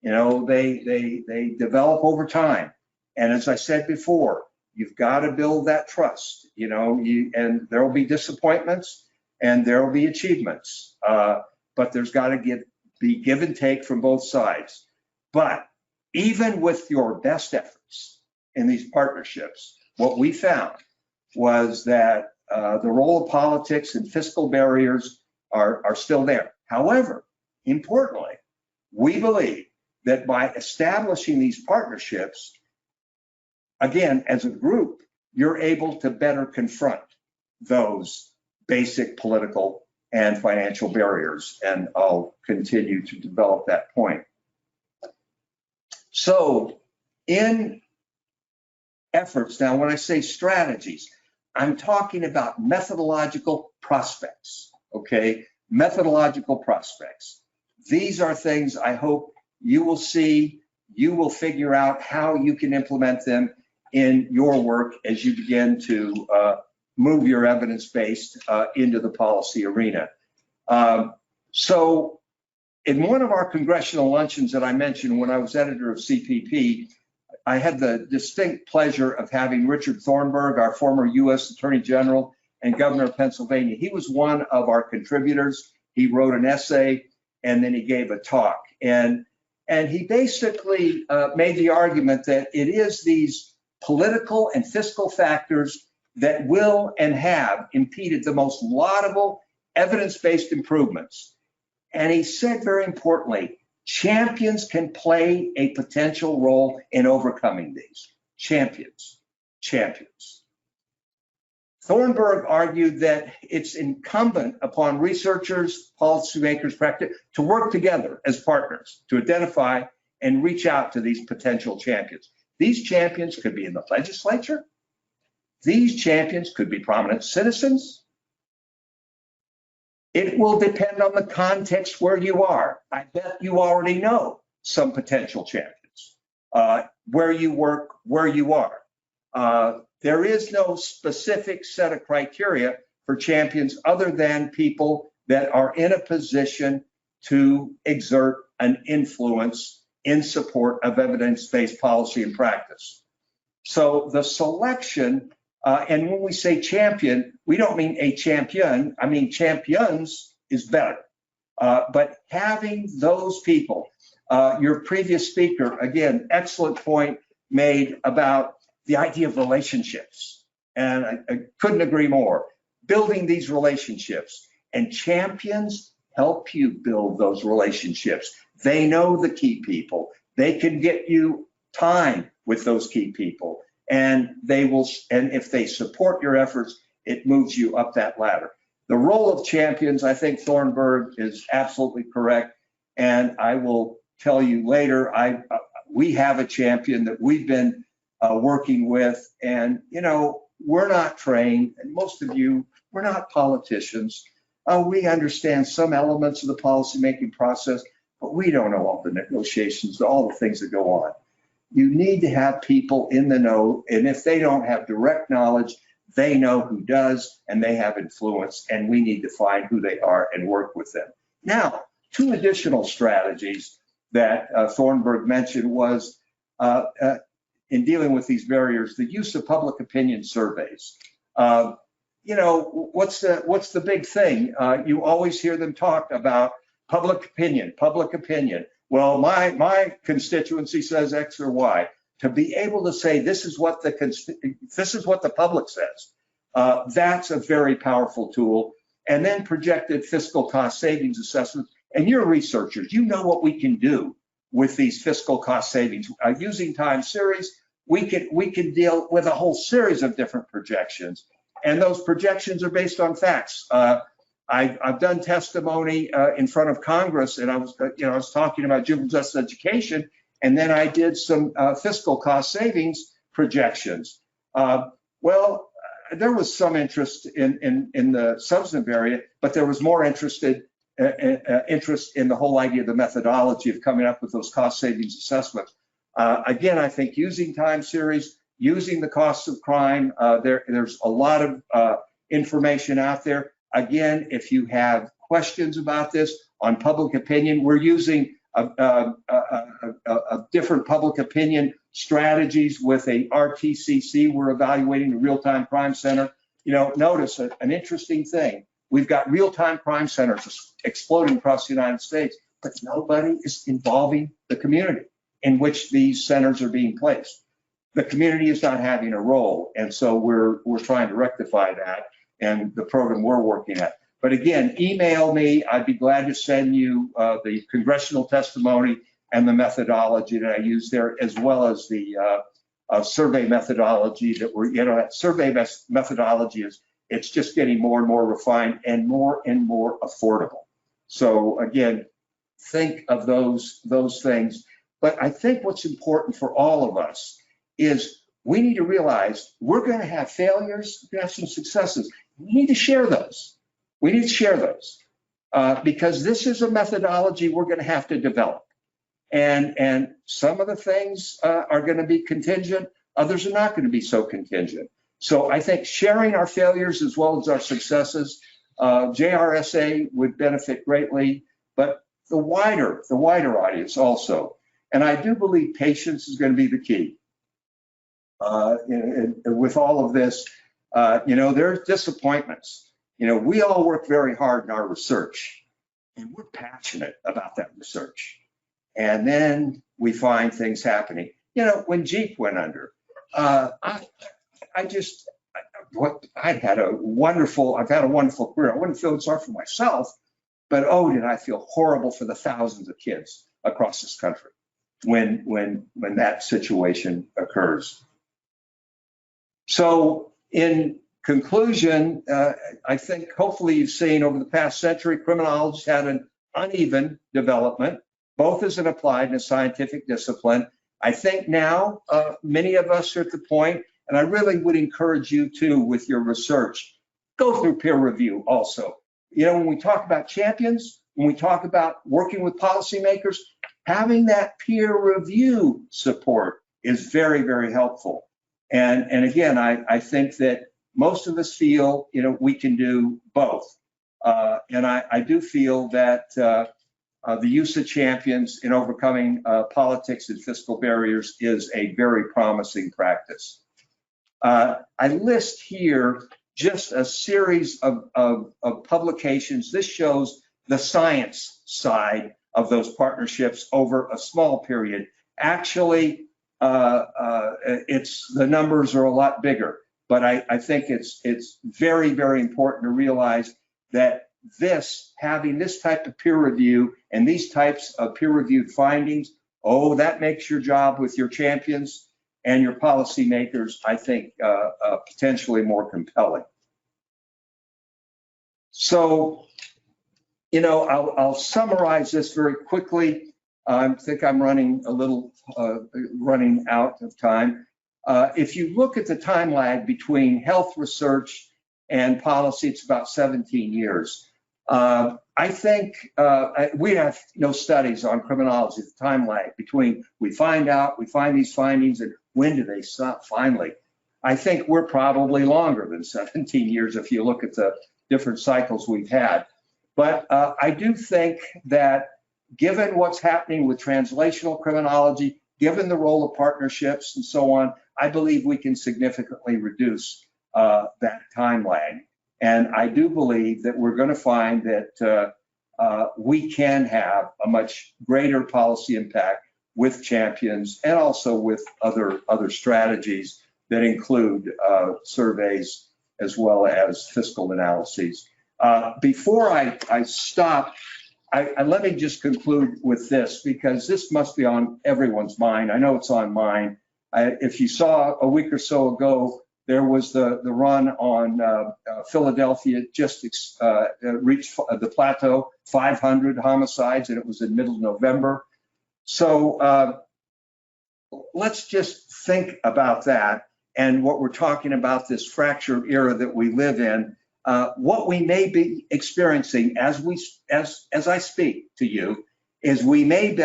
They develop over time. And as I said before, you've got to build that trust, and there will be disappointments and there will be achievements, but there's got to be give and take from both sides. But even with your best efforts in these partnerships, what we found was that the role of politics and fiscal barriers are still there. However, importantly, we believe that by establishing these partnerships, again, as a group, you're able to better confront those basic political and financial barriers. And I'll continue to develop that point. So in efforts, now when I say strategies, I'm talking about methodological prospects, okay? Methodological prospects. These are things I hope you will see, you will figure out how you can implement them in your work as you begin to move your evidence-based into the policy arena. So in one of our congressional luncheons that I mentioned when I was editor of CPP, I had the distinct pleasure of having Richard Thornburg, our former U.S. Attorney General and Governor of Pennsylvania. He was one of our contributors. He wrote an essay and then he gave a talk. And he basically made the argument that it is these political and fiscal factors that will and have impeded the most laudable evidence-based improvements. And he said very importantly, champions can play a potential role in overcoming these. Champions. Thornburg argued that it's incumbent upon researchers, policymakers, practitioners to work together as partners to identify and reach out to these potential champions. These champions could be in the legislature. These champions could be prominent citizens. It will depend on the context where you are. I bet you already know some potential champions, where you work, where you are. There is no specific set of criteria for champions other than people that are in a position to exert an influence in support of evidence-based policy and practice. So the selection, and when we say champion, we don't mean a champion. I mean, champions is better. But having those people, your previous speaker, again, excellent point made about the idea of relationships. And I couldn't agree more. Building these relationships, and champions help you build those relationships. They know the key people. They can get you time with those key people, and they will. And if they support your efforts, it moves you up that ladder. The role of champions, I think Thornburg is absolutely correct. And I will tell you later, we have a champion that we've been working with, and we're not trained, and most of you, we're not politicians. We understand some elements of the policymaking process, but we don't know all the negotiations, all the things that go on. You need to have people in the know, and if they don't have direct knowledge, they know who does, and they have influence, and we need to find who they are and work with them. Now, two additional strategies that Thornburg mentioned was in dealing with these barriers, the use of public opinion surveys. What's the big thing? You always hear them talk about public opinion. Well, my constituency says X or Y. To be able to say this is what the public says, that's a very powerful tool. And then projected fiscal cost savings assessments. And you're researchers, you know what we can do with these fiscal cost savings. Using time series, we can deal with a whole series of different projections, and those projections are based on facts. I've done testimony in front of Congress, and I was talking about juvenile justice education, and then I did some fiscal cost savings projections. Well, there was some interest in the substantive area, but there was more interest in the whole idea of the methodology of coming up with those cost savings assessments. Again, I think using time series, using the costs of crime, there's a lot of information out there. Again, if you have questions about this on public opinion, we're using a different public opinion strategies with a RTCC. We're evaluating the Real-Time Crime Center. Notice an interesting thing. We've got real-time crime centers exploding across the United States, but nobody is involving the community in which these centers are being placed. The community is not having a role, and so we're trying to rectify that, and the program we're working at. But again, email me. I'd be glad to send you the congressional testimony and the methodology that I use there, as well as the survey methodology that that survey methodology it's just getting more and more refined and more affordable. So again, think of those things. But I think what's important for all of us is we need to realize we're going to have failures, we're going to have some successes. We need to share those. We need to share those because this is a methodology we're going to have to develop. And some of the things are going to be contingent, others are not going to be so contingent. So I think sharing our failures as well as our successes, JRSA would benefit greatly, but the wider audience also. And I do believe patience is going to be the key. With all of this, there's disappointments. We all work very hard in our research, and we're passionate about that research. And then we find things happening. When Jeep went under, I've had a wonderful career. I wouldn't feel sorry for myself, but did I feel horrible for the thousands of kids across this country when that situation occurs. So in conclusion, I think hopefully you've seen over the past century, criminology's had an uneven development, both as an applied and a scientific discipline. I think now many of us are at the point, and I really would encourage you to, with your research, go through peer review also. When we talk about champions, when we talk about working with policymakers, having that peer review support is very, very helpful. And again, I think that most of us feel, we can do both. And I do feel that the use of champions in overcoming politics and fiscal barriers is a very promising practice. I list here just a series of publications. This shows the science side of those partnerships over a small period. Actually, the numbers are a lot bigger, but I think it's very, very important to realize that having this type of peer review and these types of peer-reviewed findings, that makes your job with your champions and your policymakers, I think, potentially more compelling. So, I'll summarize this very quickly. I think I'm running out of time. If you look at the time lag between health research and policy, it's about 17 years. I think we have no studies on criminology, the time lag between we find these findings and when do they stop finally. I think we're probably longer than 17 years if you look at the different cycles we've had. But I do think that given what's happening with translational criminology, given the role of partnerships and so on, I believe we can significantly reduce that time lag. And I do believe that we're going to find that we can have a much greater policy impact with champions and also with other strategies that include surveys as well as fiscal analyses. Before I stop, let me just conclude with this, because this must be on everyone's mind. I know it's on mine. If you saw a week or so ago, there was the run on Philadelphia, just reached the plateau, 500 homicides, and it was in middle November. So let's just think about that and what we're talking about, this fractured era that we live in. What we may be experiencing as I speak to you is we may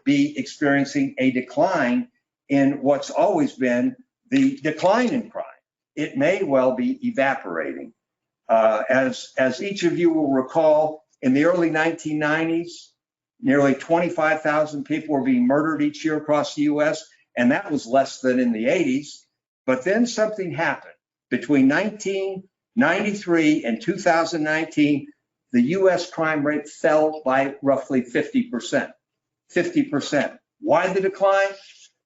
be experiencing a decline in what's always been the decline in crime. It may well be evaporating. As each of you will recall, in the early 1990s, nearly 25,000 people were being murdered each year across the US, and that was less than in the 80s. But then something happened. Between 1993 and 2019, the US crime rate fell by roughly 50%. 50%. Why the decline?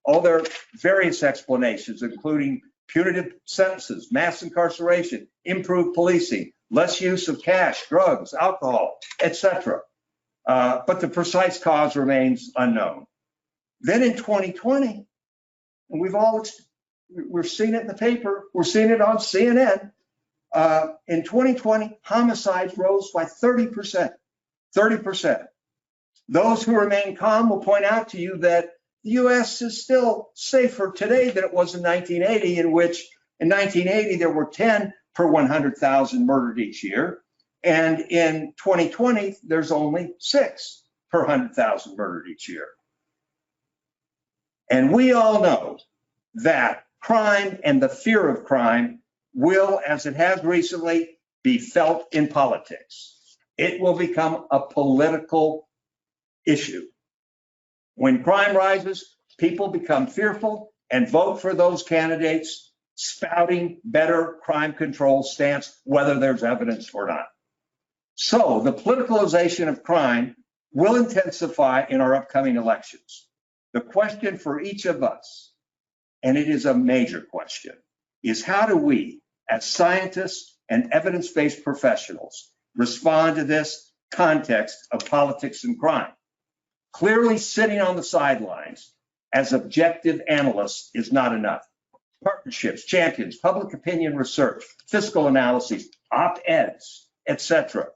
Oh, there are various explanations, including punitive sentences, mass incarceration, improved policing, less use of cash, drugs, alcohol, etc. But the precise cause remains unknown. Then in 2020, and we're seeing it in the paper, we're seeing it on CNN. In 2020, homicides rose by 30%. 30%. Those who remain calm will point out to you that the US is still safer today than it was in 1980, in which in 1980 there were 10 per 100,000 murdered each year. And in 2020, there's only 6 per 100,000 murdered each year. And we all know that crime and the fear of crime will, as it has recently, be felt in politics. It will become a political issue. When crime rises, people become fearful and vote for those candidates spouting better crime control stance, whether there's evidence or not. So the politicalization of crime will intensify in our upcoming elections. The question for each of us, and it is a major question, is how do we, as scientists and evidence-based professionals, respond to this context of politics and crime? Clearly, sitting on the sidelines as objective analysts is not enough. Partnerships, champions, public opinion research, fiscal analyses, op-eds, etc.,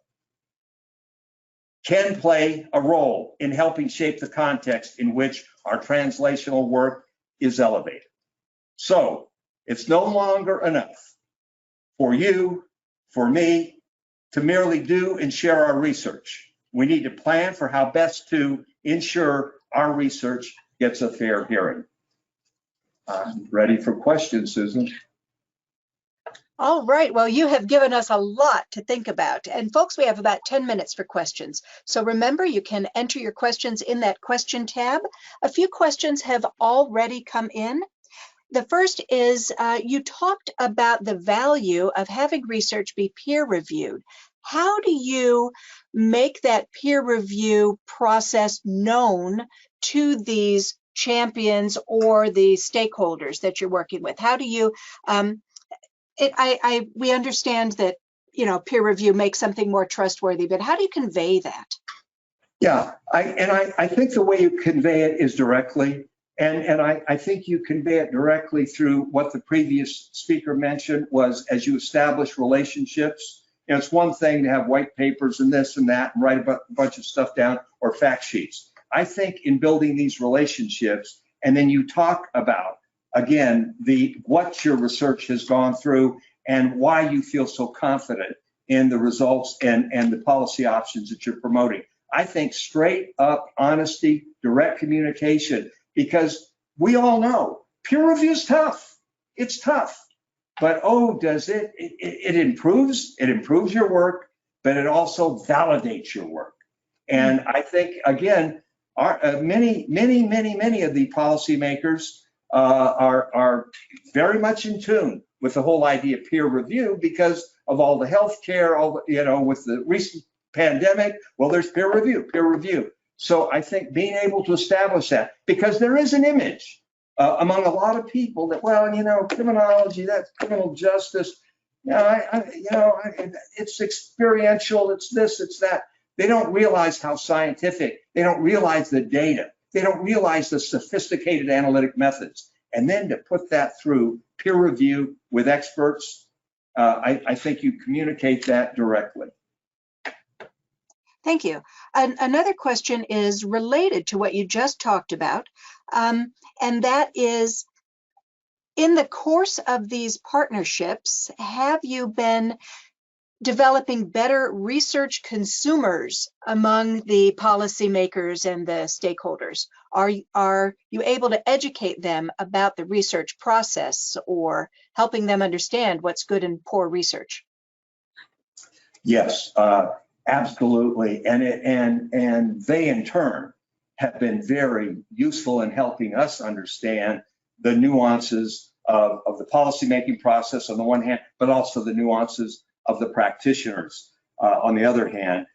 can play a role in helping shape the context in which our translational work is elevated. So it's no longer enough for you, for me, to merely do and share our research. We need to plan for how best to ensure our research gets a fair hearing. I'm ready for questions, Susan. All right, well, you have given us a lot to think about. And folks, we have about 10 minutes for questions. So remember, you can enter your questions in that question tab. A few questions have already come in. The first is, you talked about the value of having research be peer reviewed. How do you make that peer review process known to these champions or the stakeholders that you're working with? How do you, we understand that, peer review makes something more trustworthy, but how do you convey that? Yeah, I think the way you convey it is directly. And I think you convey it directly through what the previous speaker mentioned was as you establish relationships. It's one thing to have white papers and this and that and write a bunch of stuff down or fact sheets. I think in building these relationships, and then you talk about, again, what your research has gone through and why you feel so confident in the results and the policy options that you're promoting. I think straight up honesty, direct communication, because we all know peer review is tough. It's tough, but does it? It improves your work, but it also validates your work. And I think, again, many of the policymakers are very much in tune with the whole idea of peer review because of all the healthcare, with the recent pandemic. Well, there's peer review. So I think being able to establish that, because there is an image among a lot of people that, criminology, that's criminal justice, it's experiential, it's this, it's that. They don't realize how scientific, they don't realize the data, they don't realize the sophisticated analytic methods. And then to put that through peer review with experts, I think you communicate that directly. Thank you. Another question is related to what you just talked about, and that is, in the course of these partnerships, have you been developing better research consumers among the policymakers and the stakeholders? Are you able to educate them about the research process or helping them understand what's good and poor research? Yes. Absolutely, and they in turn have been very useful in helping us understand the nuances of the policymaking process on the one hand, but also the nuances of the practitioners on the other hand.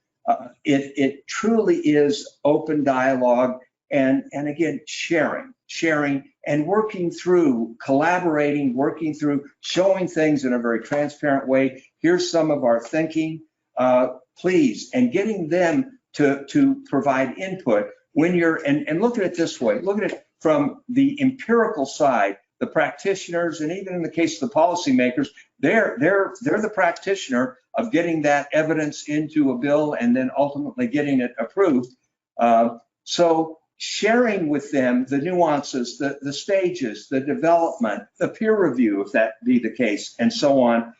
It truly is open dialogue and again sharing and working through, collaborating, working through, showing things in a very transparent way. Here's some of our thinking. Please, and getting them to provide input when you're, and look at it this way, look at it from the empirical side, the practitioners, and even in the case of the policymakers, they're the practitioner of getting that evidence into a bill and then ultimately getting it approved. So sharing with them the nuances, the stages, the development, the peer review, if that be the case, and so on.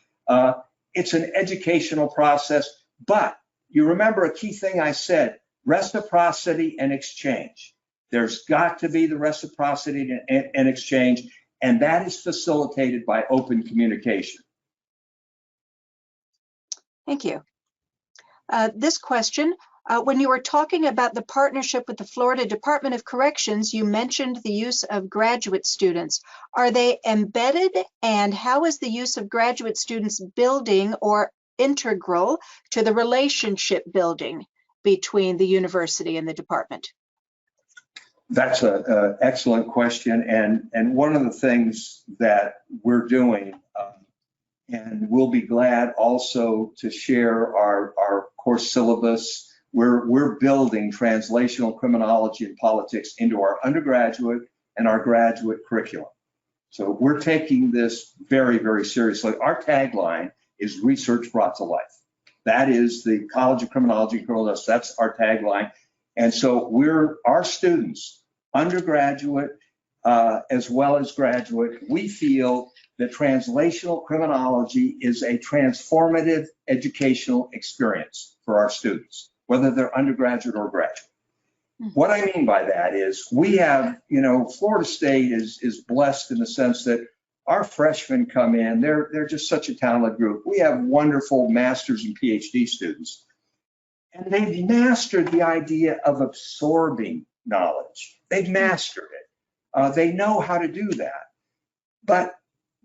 It's an educational process. But you remember a key thing I said, reciprocity and exchange. There's got to be the reciprocity and exchange, and that is facilitated by open communication. Thank you. This question, when you were talking about the partnership with the Florida Department of Corrections, you mentioned the use of graduate students. Are they embedded, and how is the use of graduate students building or integral to the relationship building between the university and the department? That's an excellent question, and one of the things that we're doing, and we'll be glad also to share our course syllabus. We're building translational criminology and politics into our undergraduate and our graduate curriculum. So we're taking this very, very seriously. Our tagline is research brought to life. That is the College of Criminology and Criminal Justice. That's our tagline. And so our students, undergraduate as well as graduate, we feel that translational criminology is a transformative educational experience for our students, whether they're undergraduate or graduate. What I mean by that is we have, Florida State is blessed in the sense that Our freshmen come in, they're just such a talented group. We have wonderful master's and PhD students, and they've mastered the idea of absorbing knowledge. They've mastered it. They know how to do that. But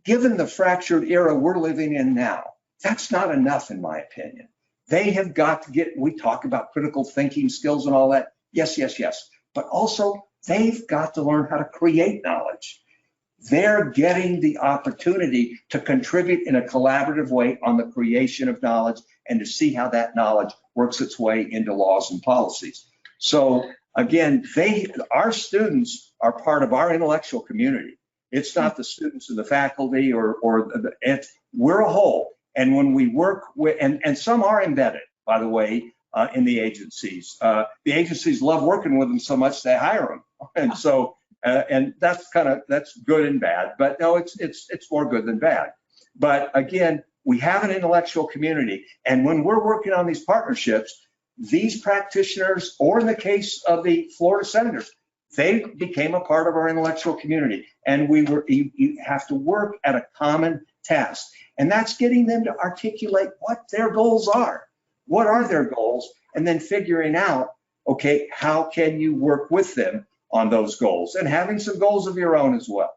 given the fractured era we're living in now, that's not enough, in my opinion. They have got to get, we talk about critical thinking skills and all that. Yes, yes, yes. But also, they've got to learn how to create knowledge. They're getting the opportunity to contribute in a collaborative way on the creation of knowledge and to see how that knowledge works its way into laws and policies. So again, our students are part of our intellectual community. It's not the students and the faculty we're a whole. And when we work with, and some are embedded, by the way, in the agencies. The agencies love working with them so much they hire them. And so, and that's good and bad, but no, it's more good than bad. But again, we have an intellectual community, and when we're working on these partnerships, these practitioners, or in the case of the Florida senators, they became a part of our intellectual community, and you have to work at a common task, and that's getting them to articulate what their goals are. What are their goals? And then figuring out, okay, how can you work with them on those goals, and having some goals of your own as well.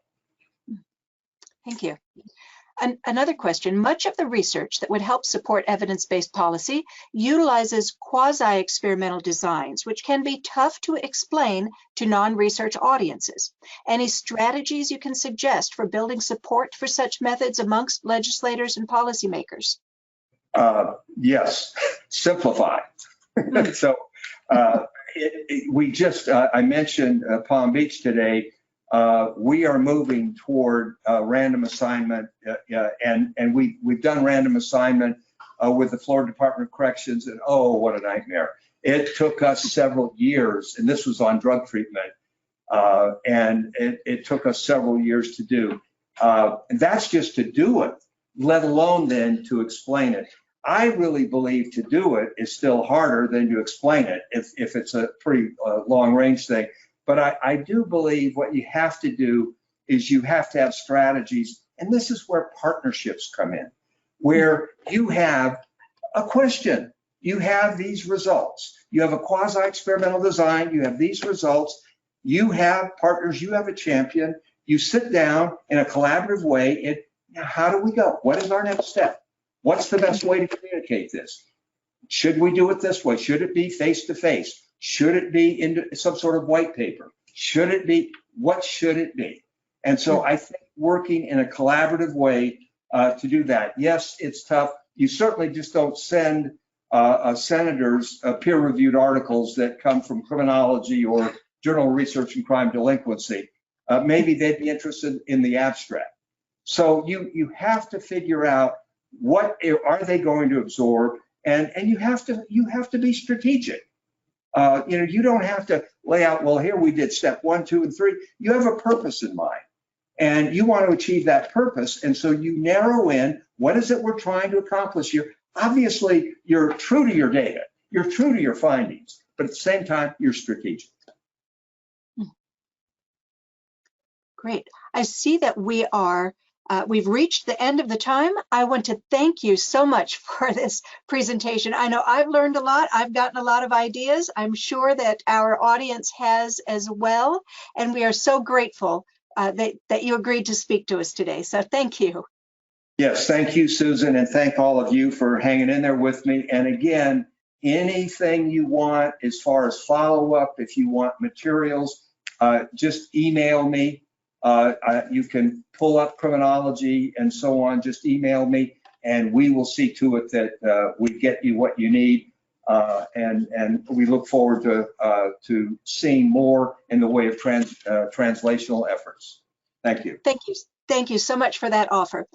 Thank you. Another question, much of the research that would help support evidence-based policy utilizes quasi-experimental designs, which can be tough to explain to non-research audiences. Any strategies you can suggest for building support for such methods amongst legislators and policymakers? Yes, simplify. So I mentioned Palm Beach today. We are moving toward random assignment, and we've done random assignment with the Florida Department of Corrections, and oh, what a nightmare. It took us several years, and this was on drug treatment, and it took us several years to do. And that's just to do it, let alone then to explain it. I really believe to do it is still harder than to explain it if it's a pretty long range thing. But I do believe what you have to do is you have to have strategies, and this is where partnerships come in, where you have a question, you have these results, you have a quasi-experimental design, you have these results, you have partners, you have a champion, you sit down in a collaborative way, and now how do we go? What is our next step? What's the best way to communicate this? Should we do it this way? Should it be face-to-face? Should it be in some sort of white paper? Should it be, what should it be? And so I think working in a collaborative way to do that. Yes, it's tough. You certainly just don't send senators peer-reviewed articles that come from criminology or Journal of Research and Crime Delinquency. Maybe they'd be interested in the abstract. So you have to figure out what are they going to absorb, and you have to be strategic. You don't have to lay out, well, here we did step 1, 2, and 3. You have a purpose in mind, and you want to achieve that purpose. And so you narrow in, what is it we're trying to accomplish here? Obviously, you're true to your data, you're true to your findings, but at the same time, you're strategic. Great. I see that we've reached the end of the time. I want to thank you so much for this presentation. I know I've learned a lot. I've gotten a lot of ideas. I'm sure that our audience has as well. And we are so grateful that you agreed to speak to us today. So thank you. Yes, thank you, Susan, and thank all of you for hanging in there with me. And again, anything you want as far as follow-up, if you want materials, just email me. You can pull up criminology and so on, just email me, and we will see to it that we get you what you need. And we look forward to seeing more in the way of translational efforts. Thank you. Thank you. Thank you so much for that offer.